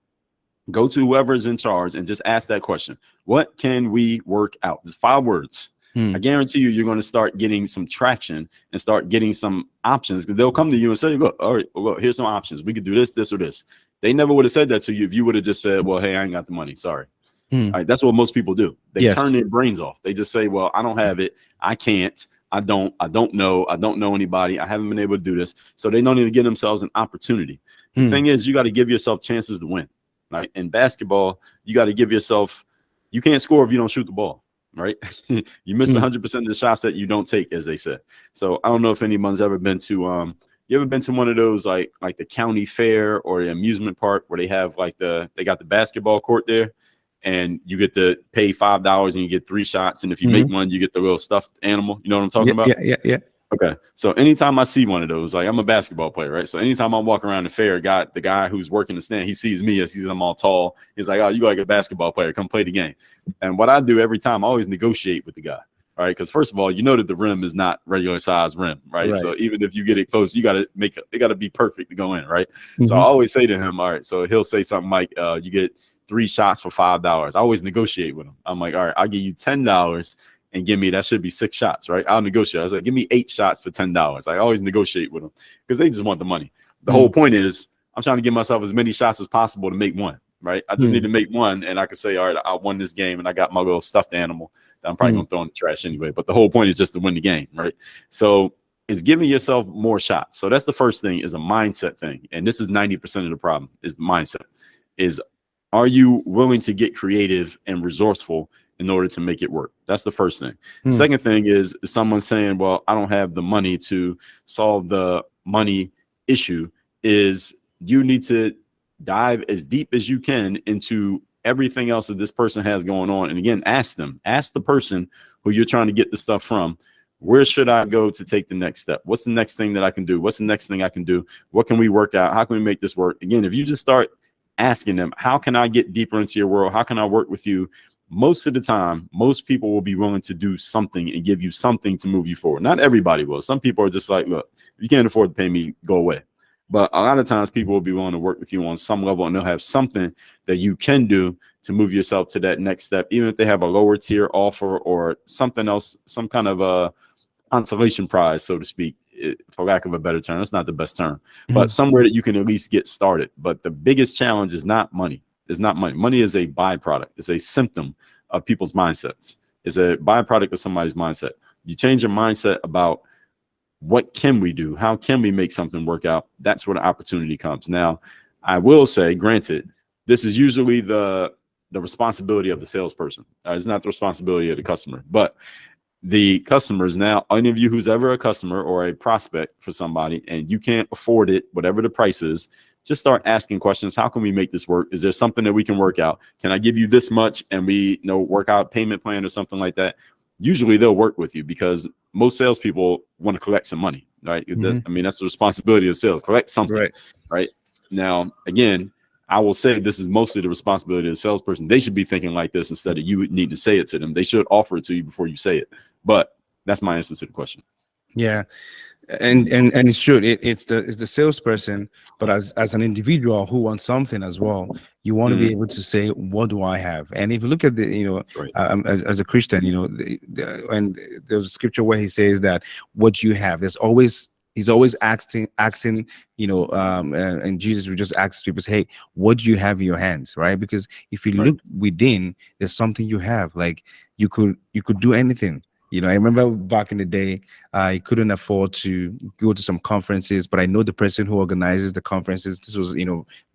go to whoever is in charge and just ask that question. What can we work out? It's 5 words. I guarantee you're going to start getting some traction and start getting some options, because they'll come to you and say, look, all right, look, here's some options. We could do this, this, or this. They never would have said that to you if you would have just said, well, hey, I ain't got the money. Sorry. All right, that's what most people do. They turn their brains off. They just say, well, I don't have it. I can't. I don't know. I don't know anybody. I haven't been able to do this. So they don't even give themselves an opportunity. The thing is, you got to give yourself chances to win. Right? In basketball, you got to give yourself, you can't score if you don't shoot the ball. Right? You miss 100% of the shots that you don't take, as they said. So I don't know if anyone's ever been to you ever been to one of those like the county fair or the amusement park where they have they got the basketball court there, and you get to pay $5 and you get 3 shots, and if you make one, you get the little stuffed animal. You know what I'm talking about? Yeah. Okay. So anytime I see one of those, like, I'm a basketball player, right? So anytime I walk around the fair, the guy who's working the stand, he sees me, he sees I'm all tall. He's like, oh, you like a basketball player, come play the game. And what I do every time, I always negotiate with the guy. All right. Because first of all, you know that the rim is not regular size rim, right? So even if you get it close, you got to it got to be perfect to go in, right? So I always say to him, all right, so he'll say something like, you get 3 shots for $5. I always negotiate with him. I'm like, all right, I'll give you $10 and give me, that should be 6 shots, right? I'll negotiate. I was like, give me 8 shots for $10. I always negotiate with them because they just want the money. The whole point is I'm trying to give myself as many shots as possible to make one, right? I just need to make one, and I can say, all right, I won this game, and I got my little stuffed animal that I'm probably going to throw in the trash anyway. But the whole point is just to win the game, right? So it's giving yourself more shots. So that's the first thing, is a mindset thing. And this is 90% of the problem, is the mindset. Is, are you willing to get creative and resourceful in order to make it work? That's the first thing. Second thing is, if someone's saying, well, I don't have the money to solve the money issue, is you need to dive as deep as you can into everything else that this person has going on. And again, ask the person who you're trying to get the stuff from, where should I go to take the next step? What's the next thing that I can do? What's the next thing I can do? What can we work out? How can we make this work? Again, if you just start asking them, how can I get deeper into your world? How can I work with you? Most of the time, most people will be willing to do something and give you something to move you forward. Not everybody will. Some people are just like, look, if you can't afford to pay me, go away. But a lot of times people will be willing to work with you on some level, and they'll have something that you can do to move yourself to that next step, even if they have a lower tier offer or something else, some kind of a consolation prize, so to speak, for lack of a better term. That's not the best term, but somewhere that you can at least get started. But the biggest challenge is not money. It's not money. Money is a byproduct. It's a symptom of people's mindsets. It's a byproduct of somebody's mindset. You change your mindset about what can we do? How can we make something work out? That's where the opportunity comes. Now, I will say, granted, this is usually the responsibility of the salesperson. It's not the responsibility of the customer, but the customers. Now, any of you who's ever a customer or a prospect for somebody and you can't afford it, whatever the price is, just start asking questions. How can we make this work? Is there something that we can work out? Can I give you this much and we work out a payment plan or something like that? Usually they'll work with you, because most salespeople want to collect some money, right? I mean, that's the responsibility of sales, collect something, right? Now, again, I will say this is mostly the responsibility of the salesperson. They should be thinking like this instead of you needing to say it to them. They should offer it to you before you say it. But that's my answer to the question. Yeah. And it's true. It's the salesperson, but as an individual who wants something as well, you want to be able to say, what do I have? And if you look at the, as a Christian, and there's a scripture where he says that what you have, he's always asking, and Jesus would just ask people, say, hey, what do you have in your hands? Right? Because if you look within, there's something you have, like you could do anything. You know, I remember back in the day, I couldn't afford to go to some conferences, but I know the person who organizes the conferences. This was,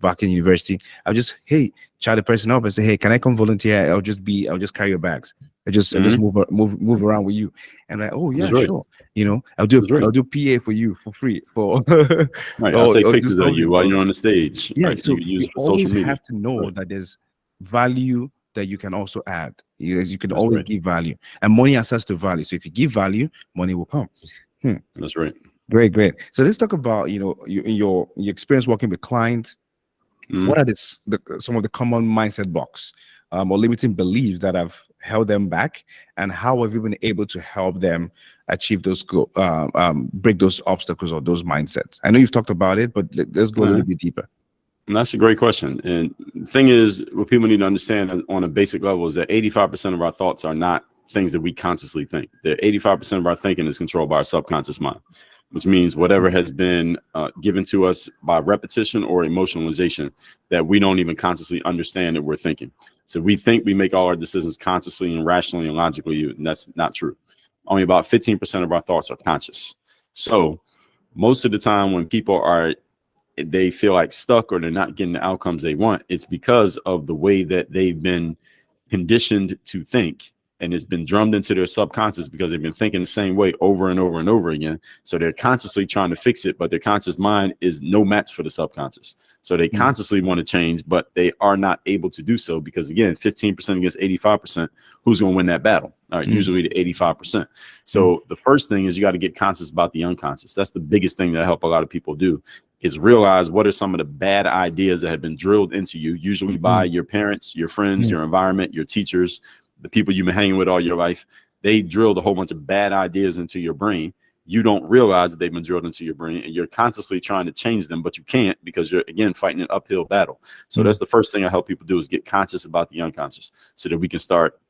back in university. I'll just, hey, chat the person up and say, hey, can I come volunteer? I'll just carry your bags. I just Mhm. move around with you. And like, oh yeah, That's right. sure. That's right. I'll do PA for you for free for Right. I'll take or do pictures of you something. while you're on the stage. Yeah, Right. You so can use you it for social always media. have to know Right. that there's value that you can also add. You can That's always right. give value, and money access to value. So if you give value, money will come. Hmm. That's right. Great, great. So let's talk about your experience working with clients. What Mhm. are some of the common mindset blocks or limiting beliefs that have held them back, and how have you been able to help them achieve break those obstacles or those mindsets? I know you've talked about it, but let's go a All little right. bit deeper. And that's a great question. And the thing is, what people need to understand on a basic level is that 85% of our thoughts are not things that we consciously think. That 85% of our thinking is controlled by our subconscious mind, which means whatever has been given to us by repetition or emotionalization that we don't even consciously understand that we're thinking. So we think we make all our decisions consciously and rationally and logically, and that's not true. Only about 15% of our thoughts are conscious. So most of the time when people they feel like stuck or they're not getting the outcomes they want, it's because of the way that they've been conditioned to think, and it's been drummed into their subconscious because they've been thinking the same way over and over and over again. So they're consciously trying to fix it, but their conscious mind is no match for the subconscious. So they Mm, consciously want to change, but they are not able to do so because, again, 15% against 85%, who's going to win that battle? All right, mm, usually the 85%. mm, So the first thing is you got to get conscious about the unconscious. That's the biggest thing that I help a lot of people do, is realize what are some of the bad ideas that have been drilled into you, usually by mm, your parents, your friends, mm, your environment, your teachers, the people you've been hanging with all your life. They drilled a whole bunch of bad ideas into your brain. You don't realize that they've been drilled into your brain, and you're consciously trying to change them, but you can't because you're, again, fighting an uphill battle. So mm, that's the first thing I help people do, is get conscious about the unconscious so that we can start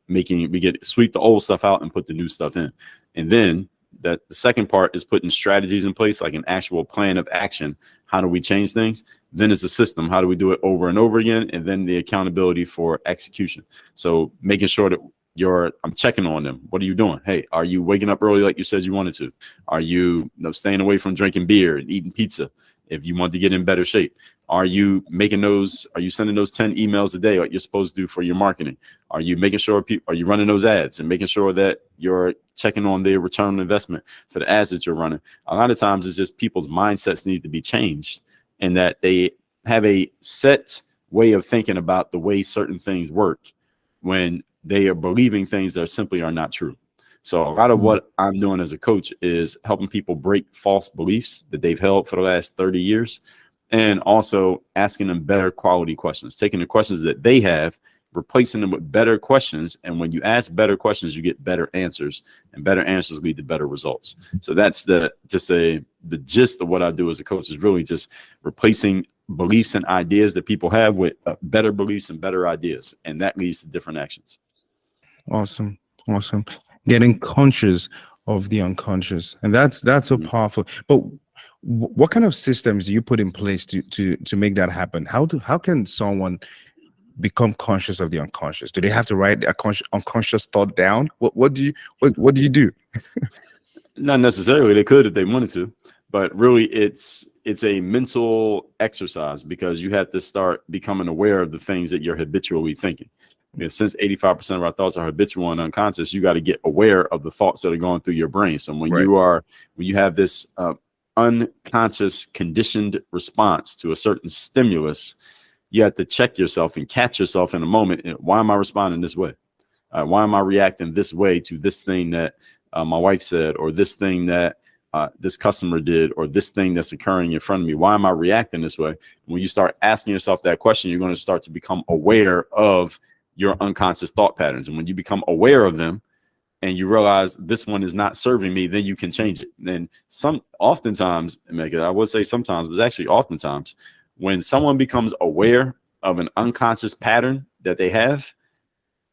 sweep the old stuff out and put the new stuff in. And then the second part is putting strategies in place, like an actual plan of action. How do we change things? Then it's a system. How do we do it over and over again? And then the accountability for execution. So making sure that I'm checking on them. What are you doing? Hey, are you waking up early like you said you wanted to? Are you staying away from drinking beer and eating pizza if you want to get in better shape? Are you sending those 10 emails a day like you're supposed to do for your marketing? Are you making sure are you running those ads and making sure that you're checking on their return on investment for the ads that you're running? A lot of times it's just people's mindsets need to be changed, and that they have a set way of thinking about the way certain things work when they are believing things that simply are not true. So a lot of mm, what I'm doing as a coach is helping people break false beliefs that they've held for the last 30 years, and also asking them better quality questions, taking the questions that they have, replacing them with better questions. And when you ask better questions, you get better answers, and better answers lead to better results. So that's the gist of what I do as a coach, is really just replacing beliefs and ideas that people have with better beliefs and better ideas. And that leads to different actions. awesome, awesome. Getting conscious of the unconscious, and that's so Mhm. powerful. But what kind of systems do you put in place to make that happen? How can someone become conscious of the unconscious? Do they have to write a unconscious thought down? What do you do? Not necessarily. They could if they wanted to, but really it's a mental exercise, because you have to start becoming aware of the things that you're habitually thinking. Because since 85% of our thoughts are habitual and unconscious, you got to get aware of the thoughts that are going through your brain. So when Right. you have this unconscious conditioned response to a certain stimulus, you have to check yourself and catch yourself in a moment. Why am I responding this way? Why am I reacting this way to this thing that my wife said, or this thing that this customer did, or this thing that's occurring in front of me? Why am I reacting this way? When you start asking yourself that question, you're going to start to become aware of your unconscious thought patterns. And when you become aware of them and you realize this one is not serving me, then you can change it. And oftentimes, I would say sometimes, but actually oftentimes, when someone becomes aware of an unconscious pattern that they have,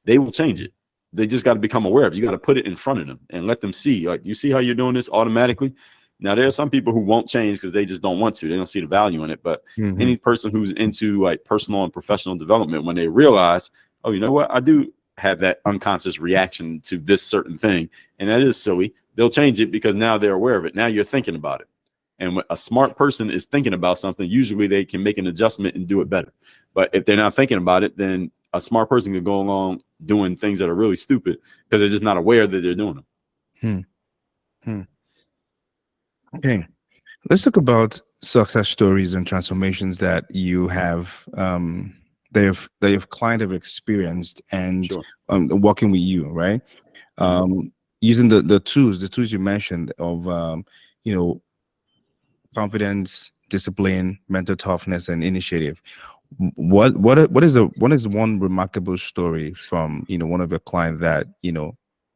they will change it. They just got to become aware of it. You got to put it in front of them and let them see. Like, you see how you're doing this automatically? Now, there are some people who won't change because they just don't want to. They don't see the value in it. But Mhm. any person who's into like personal and professional development, when they realize, oh, you know what? I do have that unconscious reaction to this certain thing. And that is silly. They'll change it because now they're aware of it. Now you're thinking about it. And when a smart person is thinking about something, usually they can make an adjustment and do it better. But if they're not thinking about it, then a smart person could go along doing things that are really stupid because they're just not aware that they're doing them. Okay. Let's talk about success stories and transformations that you have that your client have experienced and Sure. working with you, right? Using the tools you mentioned of confidence, discipline, mental toughness, and initiative. What is one remarkable story from one of your clients that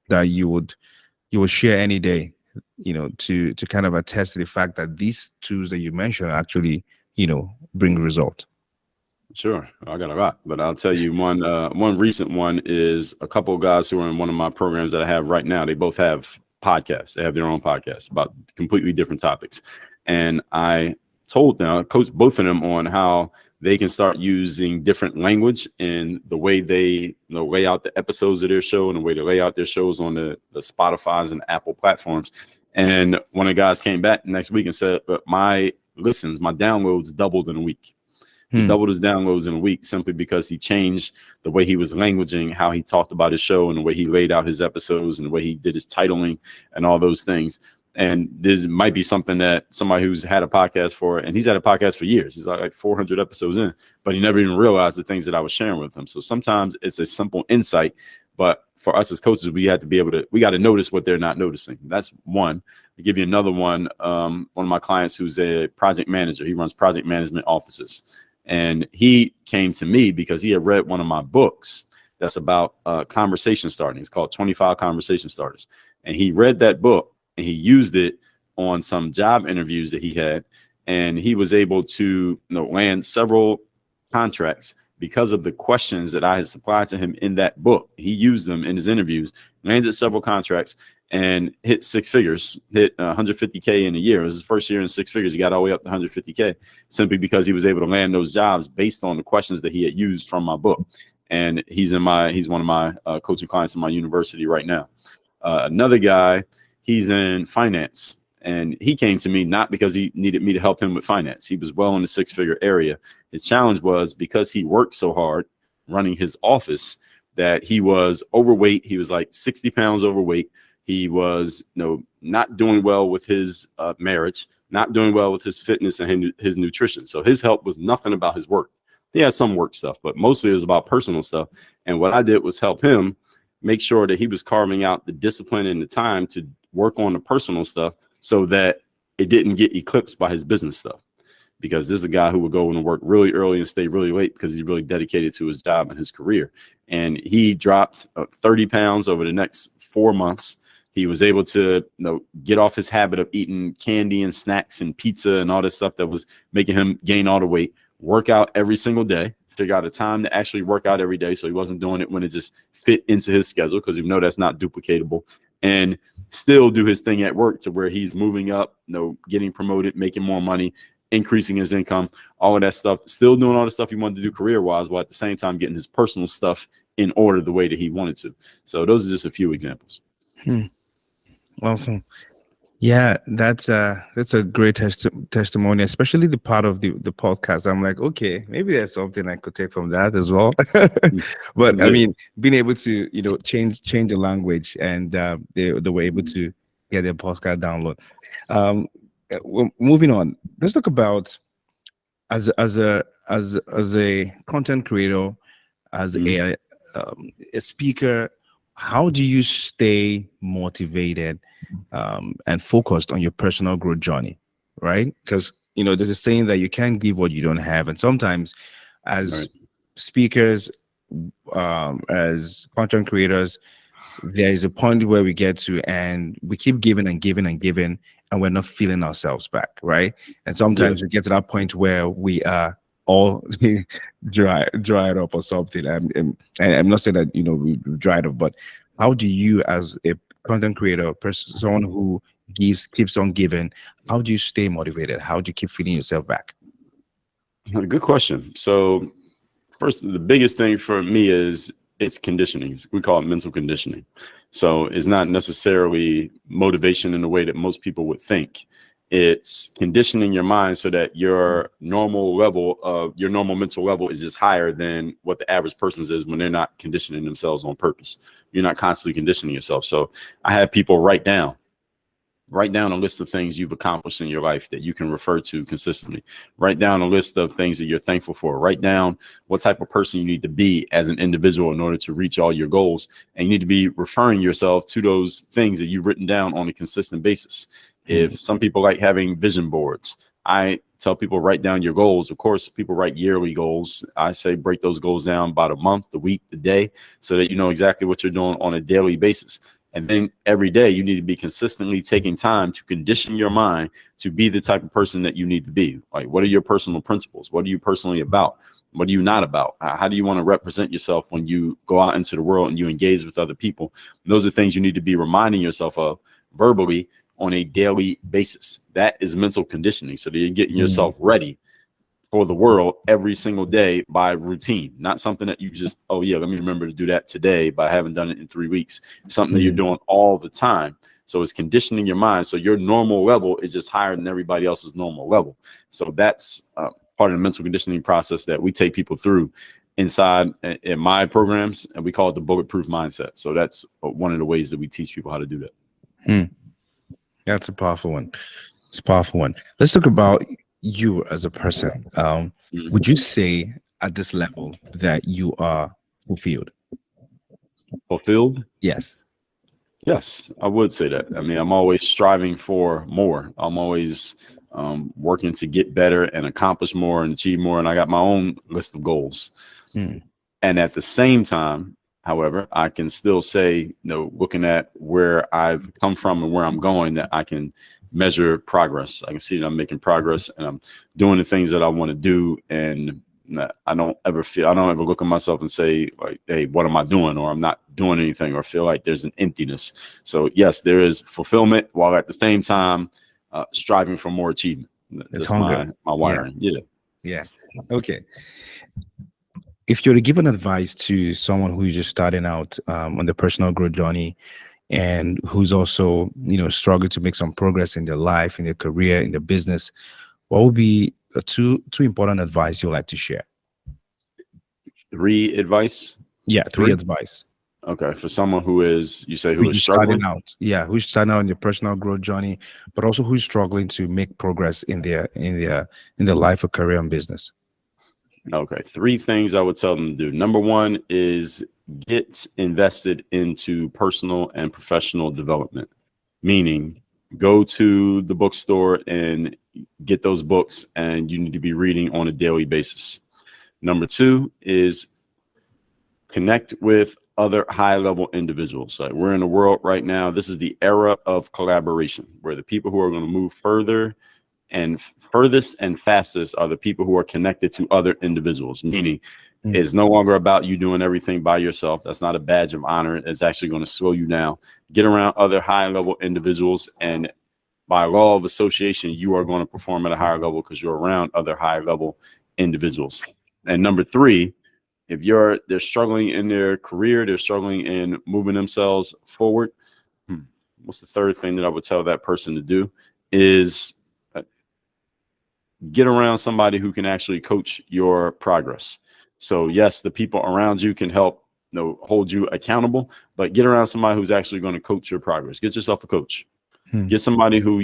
that you would share any day, to kind of attest to the fact that these tools that you mentioned actually bring result? Sure, I got a lot, but I'll tell you one recent one is a couple of guys who are in one of my programs that I have right now. They both have podcasts. They have their own podcasts about completely different topics. And I told them, I coached both of them on how they can start using different language in the way they lay out the episodes of their show and the way they lay out their shows on the Spotify's and Apple platforms. And one of the guys came back next week and said, but my downloads doubled in a week. He doubled his downloads in a week simply because he changed the way he was languaging, how he talked about his show and the way he laid out his episodes and the way he did his titling and all those things. And this might be something that somebody who's had a podcast and he's had a podcast for years. He's like 400 episodes in, but he never even realized the things that I was sharing with him. So sometimes it's a simple insight, but for us as coaches, we got to notice what they're not noticing. That's one. I'll give you another one. One of my clients who's a project manager, he runs project management offices. And he came to me because he had read one of my books that's about conversation starting. It's called 25 Conversation Starters. And he read that book and he used it on some job interviews that he had. And he was able to land several contracts because of the questions that I had supplied to him in that book. He used them in his interviews, landed several contracts, and hit six figures, hit 150K in a year. It was his first year in six figures. He got all the way up to 150K simply because he was able to land those jobs based on the questions that he had used from my book. And he's one of my coaching clients in my university right now. Another guy, he's in finance, and he came to me not because he needed me to help him with finance. He was well in the six-figure area. His challenge was because he worked so hard running his office that he was overweight. He was like 60 pounds overweight. He was not doing well with his marriage, not doing well with his fitness and his nutrition. So his help was nothing about his work. He had some work stuff, but mostly it was about personal stuff. And what I did was help him make sure that he was carving out the discipline and the time to work on the personal stuff so that it didn't get eclipsed by his business stuff. Because this is a guy who would go in and work really early and stay really late because he's really dedicated to his job and his career. And he dropped 30 pounds over the next 4 months. He was able to get off his habit of eating candy and snacks and pizza and all this stuff that was making him gain all the weight, work out every single day, figure out a time to actually work out every day. So he wasn't doing it when it just fit into his schedule because that's not duplicatable, and still do his thing at work to where he's moving up, getting promoted, making more money, increasing his income, all of that stuff, still doing all the stuff he wanted to do career-wise, while at the same time getting his personal stuff in order the way that he wanted to. So those are just a few examples. Awesome. Yeah, that's a great testimony, especially the part of the podcast. I'm like, okay, maybe there's something I could take from that as well. But I mean, being able to change the language, and they were able to get their podcast download. Moving on, let's talk about as a content creator, as a speaker. How do you stay motivated and focused on your personal growth journey, right? Because there's a saying that you can't give what you don't have, and sometimes as speakers, as content creators, there is a point where we get to and we keep giving and giving and giving, and we're not feeling ourselves back, right? And sometimes we get to that point where we are all dried up or something. And I'm not saying that we dried up, but how do you, as a content creator, someone who keeps on giving, how do you stay motivated? How do you keep feeling yourself back? Good question. So first, the biggest thing for me is it's conditioning. We call it mental conditioning. So it's not necessarily motivation in the way that most people would think. It's conditioning your mind so that your normal mental level is just higher than what the average person's is when they're not conditioning themselves on purpose. You're not constantly conditioning yourself. So I had people write down a list of things you've accomplished in your life that you can refer to consistently. Write down a list of things that you're thankful for. Write down what type of person you need to be as an individual in order to reach all your goals. And you need to be referring yourself to those things that you've written down on a consistent basis. If some people like having vision boards, I tell people write down your goals. Of course, people write yearly goals. I say break those goals down by the month, the week, the day, so that you know exactly what you're doing on a daily basis. And then every day you need to be consistently taking time to condition your mind to be the type of person that you need to be. Like, what are your personal principles? What are you personally about? What are you not about? How do you want to represent yourself when you go out into the world and you engage with other people? And those are things you need to be reminding yourself of verbally on a daily basis. That is mental conditioning, so that you're getting yourself ready for the world every single day by routine, not something that you just, oh yeah, let me remember to do that today, but I haven't done it in 3 weeks. It's something that you're doing all the time. So it's conditioning your mind. So your normal level is just higher than everybody else's normal level. So that's part of the mental conditioning process that we take people through inside in my programs, and we call it the bulletproof mindset. So that's one of the ways that we teach people how to do that. That's a powerful one. It's a powerful one. Let's talk about you as a person. Would you say at this level that you are fulfilled? Fulfilled? Yes. Yes, I would say that. I mean, I'm always striving for more. I'm always working to get better and accomplish more and achieve more. And I got my own list of goals. And at the same time, however, I can still say, looking at where I've come from and where I'm going, that I can measure progress. I can see that I'm making progress and I'm doing the things that I want to do. And I don't ever look at myself and say, like, hey, what am I doing? Or I'm not doing anything, or feel like there's an emptiness. So yes, there is fulfillment, while at the same time striving for more achievement. That's my wiring. Yeah. Okay. If you're to give an advice to someone who's just starting out on the personal growth journey, and who's also, struggling to make some progress in their life, in their career, in their business, what would be two important advice you'd like to share? 3 advice? Yeah, 3 advice. Okay, for someone who is struggling out. Yeah, who's starting out on their personal growth journey, but also who's struggling to make progress in their life or career and business. Okay, 3 things I would tell them to do. Number 1 is get invested into personal and professional development, meaning go to the bookstore and get those books, and you need to be reading on a daily basis. Number 2 is connect with other high-level individuals. Like, we're in a world right now, this is the era of collaboration, where the people who are going to move further and furthest and fastest are the people who are connected to other individuals, meaning it's no longer about you doing everything by yourself. That's not a badge of honor. It's actually going to slow you down. Get around other high-level individuals, and by law of association, you are going to perform at a higher level because you're around other high-level individuals. And number 3, if they're struggling in their career, they're struggling in moving themselves forward, what's the 3rd thing that I would tell that person to do is get around somebody who can actually coach your progress. So yes, the people around you can help hold you accountable, but get around somebody who's actually going to coach your progress. Get yourself a coach. Get somebody who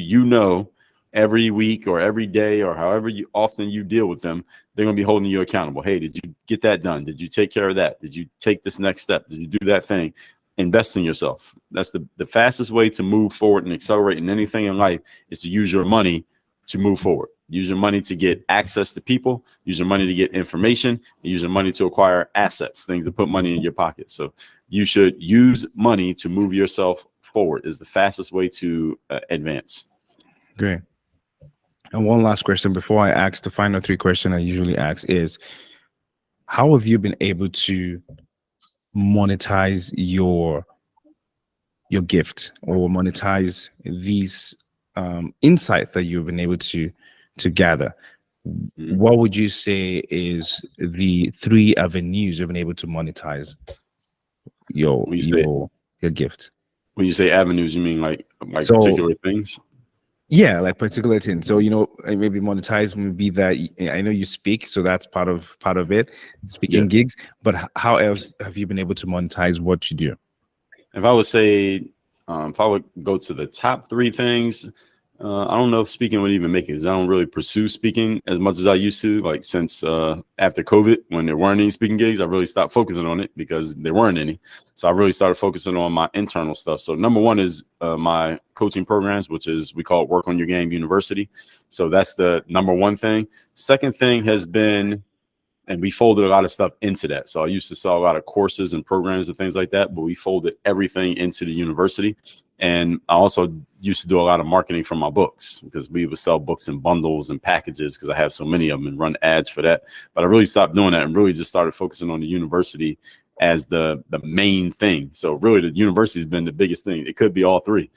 every week or every day or however often you deal with them, they're going to be holding you accountable. Hey, did you get that done? Did you take care of that? Did you take this next step? Did you do that thing? Invest in yourself. That's the fastest way to move forward and accelerate in anything in life, is to use your money to move forward. Use your money to get access to people, use your money to get information, and use your money to acquire assets, things to put money in your pocket. So you should use money to move yourself forward. Is the fastest way to advance. Great. And one last question before I ask the final 3 questions I usually ask is, how have you been able to monetize your gift, or monetize these insight that you've been able to gather? What would you say is the 3 avenues you've been able to monetize? your When you say your gift? when you say avenues, you mean like So particular things? yeah, like particular things. So maybe monetize would be that. I know you speak, so that's part of it, Yeah. speaking gigs. But how else have you been able to monetize what you do? If I would say, if I would go to the top three things, I don't know if speaking would even make it, because I don't really pursue speaking as much as I used to. Like since after COVID, when there weren't any speaking gigs, I really stopped focusing on it because there weren't any. So I really started focusing on my internal stuff. So number one is my coaching programs, which is, we call it Work on Your Game University. So that's the number one thing. Second thing has been, and we folded a lot of stuff into that. So I used to sell a lot of courses and programs and things like that, but we folded everything into the university. And I also used to do a lot of marketing for my books, because we would sell books in bundles and packages, because I have so many of them, and run ads for that. But I really stopped doing that and really just started focusing on the university as the main thing. So really the university has been the biggest thing. It could be all three,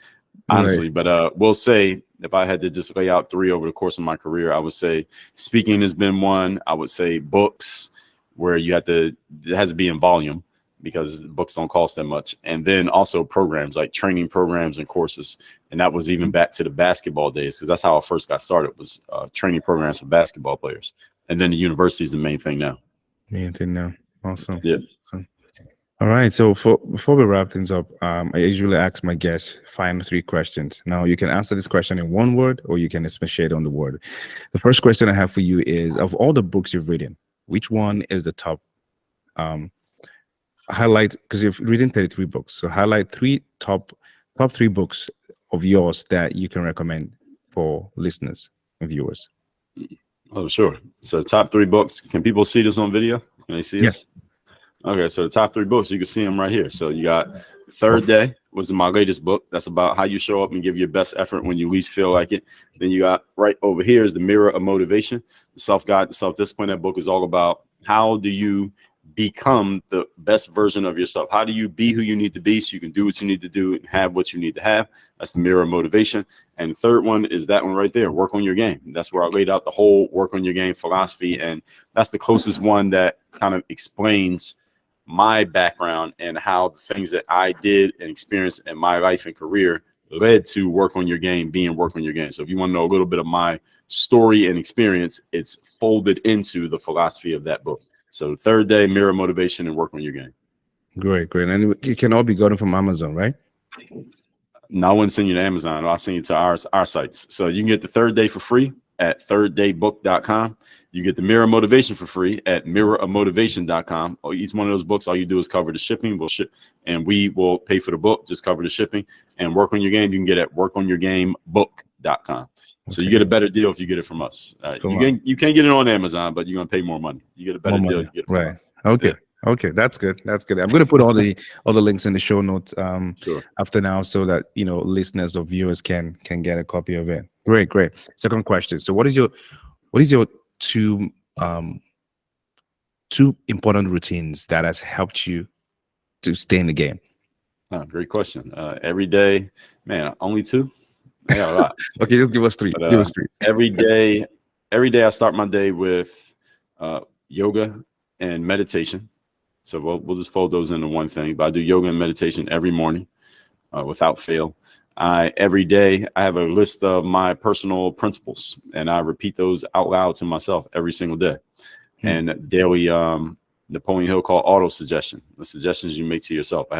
honestly. Right. But we'll say, if I had to just lay out three over the course of my career, I would say speaking has been one. I would say books, where it has to be in volume, because books don't cost that much. And then also programs, like training programs and courses. And that was even back to the basketball days, because that's how I first got started, was training programs for basketball players. And then the university is the main thing now. Main thing now. Awesome. Yeah. So, all right. So before we wrap things up, I usually ask my guests final 3 questions. Now you can answer this question in one word, or you can expatiate on the word. The first question I have for you is, of all the books you've written, which one is the top? Highlight, because you've written 33 books. So highlight top 3 books of yours that you can recommend for listeners and viewers. Oh, sure. So top 3 books. Can people see this on video? Can they see Yes. us? Okay, so the top 3 books, you can see them right here. So you got Third Day, was my latest book. That's about how you show up and give your best effort when you least feel like it. Then you got right over here is The Mirror of Motivation, the self-guide, the self-discipline. That book is all about how do you become the best version of yourself? How do you be who you need to be so you can do what you need to do and have what you need to have? That's The Mirror of Motivation. And the third one is that one right there, Work on Your Game. That's where I laid out the whole Work on Your Game philosophy. And that's the closest one that kind of explains my background and how the things that I did and experienced in my life and career led to Work on Your Game being Work on Your Game. So if you want to know a little bit of my story and experience, it's folded into the philosophy of that book. So Third Day, Mirror Motivation, and Work on Your Game. Great. And it can all be gotten from Amazon, right? No, I wouldn't send you to Amazon. I'll send you to our sites. So you can get the Third Day for free at thirddaybook.com. You get the Mirror Motivation for free at mirrorofmotivation.com. Each one of those books, all you do is cover the shipping. We'll ship, and we will pay for the book. Just cover the shipping. And Work on Your Game, you can get at workonyourgamebook.com. So you get a better deal if you get it from us. You can't get it on Amazon, but you're gonna pay more money. You get a better deal. You get it from us. Okay. Yeah. Okay, that's good. That's good. I'm going to put all the links in the show notes after now, so that listeners or viewers can get a copy of it. Great. Second question. So what is your two important routines that has helped you to stay in the game? Oh, great question. Every day, man, only 2. I got a lot. Okay, just give us 3. But, give us 3. Every day I start my day with yoga and meditation. So we'll just fold those into one thing. But I do yoga and meditation every morning without fail. Every day I have a list of my personal principles, and I repeat those out loud to myself every single day. And daily, Napoleon Hill called auto suggestion, the suggestions you make to yourself. I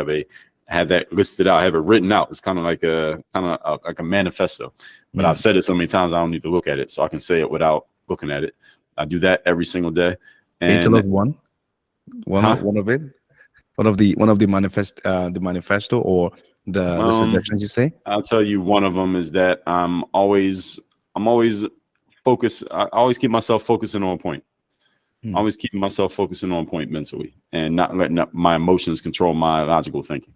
have that listed out. I have it written out. It's kind of like a manifesto, but I've said it so many times I don't need to look at it, so I can say it without looking at it. I do that every single day. And can you tell us one of it, one of the manifesto or the suggestions you say? I'll tell you, one of them is that I'm always focused. I always keep myself focusing on point. Always keeping myself focusing on point mentally, and not letting my emotions control my logical thinking.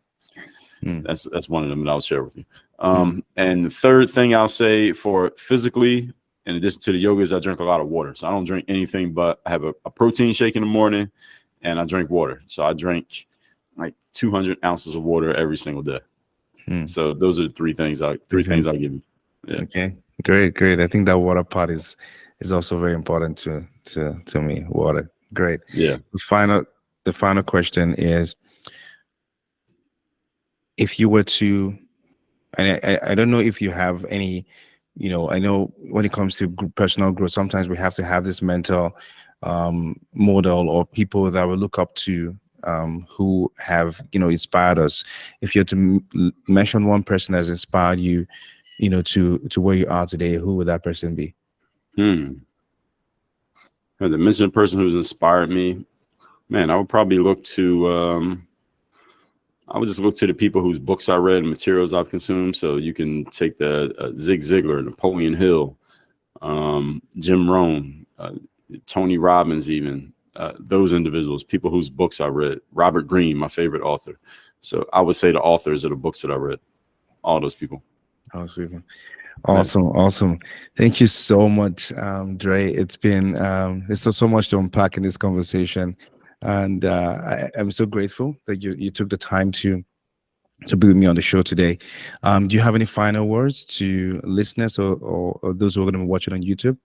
That's one of them that I'll share with you. And the third thing I'll say for physically, in addition to the yoga, is I drink a lot of water. So I don't drink anything, but I have a protein shake in the morning, and I drink water. So I drink like 200 ounces of water every single day. So those are the 3 things. Three things I'll give you. Yeah. Okay, great. I think that water part is also very important to me. Water, great. Yeah. The final question is, if you were to, and I don't know if you have any, I know when it comes to personal growth, sometimes we have to have this mental model or people that we look up to, who have, inspired us. If you're to mention one person that's inspired you, to where you are today, who would that person be? The mentioned person who's inspired me, man, I would probably look to, I would just look to the people whose books I read and materials I've consumed. So you can take the Zig Ziglar, Napoleon Hill, Jim Rohn, Tony Robbins, even those individuals, people whose books I read. Robert Greene, my favorite author. So I would say the authors of the books that I read, all those people. Awesome. Thank you so much, Dre. It's been it's so much to unpack in this conversation, and I'm so grateful that you took the time to be with me on the show today. Do you have any final words to listeners or those who are going to be watching on YouTube?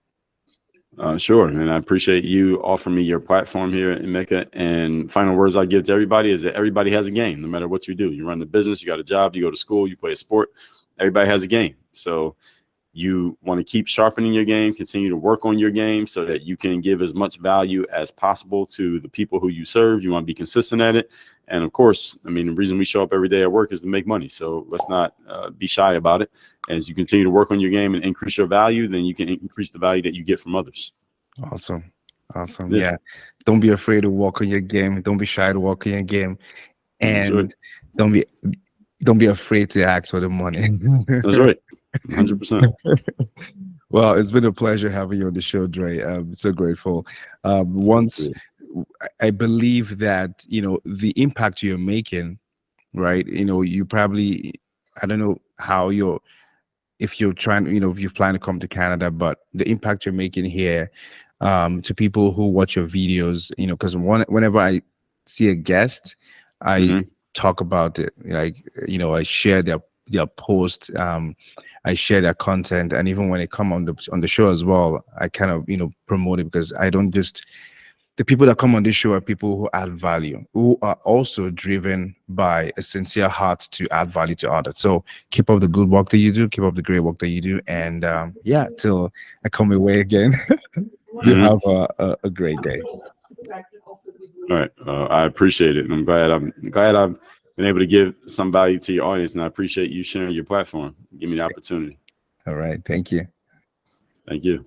Sure. And I appreciate you offering me your platform here in Mecca. And final words I give to everybody is that everybody has a game, no matter what you do. You run the business, you got a job, you go to school, you play a sport. Everybody has a game. So you want to keep sharpening your game, continue to work on your game so that you can give as much value as possible to the people who you serve. You want to be consistent at it. And of course, I mean, the reason we show up every day at work is to make money. So let's not be shy about it. As you continue to work on your game and increase your value, then you can increase the value that you get from others. Awesome. Yeah. Don't be afraid to work on your game. Don't be shy to work on your game. And right. don't be afraid to ask for the money. That's right. 100%. Well, it's been a pleasure having you on the show, Dre. I'm so grateful. Once I believe that, the impact you're making, right? You probably, I don't know how if you're trying, if you plan to come to Canada, but the impact you're making here, to people who watch your videos, because whenever I see a guest, I talk about it. Like, I share their post, I share their content, and even when they come on the show as well, I kind of promote it, because I don't just, the people that come on this show are people who add value, who are also driven by a sincere heart to add value to others. So keep up the good work that you do, keep up the great work that you do, and yeah, till I come your way again. You have a great day. All right, I appreciate it, and I'm glad I've been able to give some value to your audience, and I appreciate you sharing your platform. Give me the opportunity. All right, thank you. Thank you.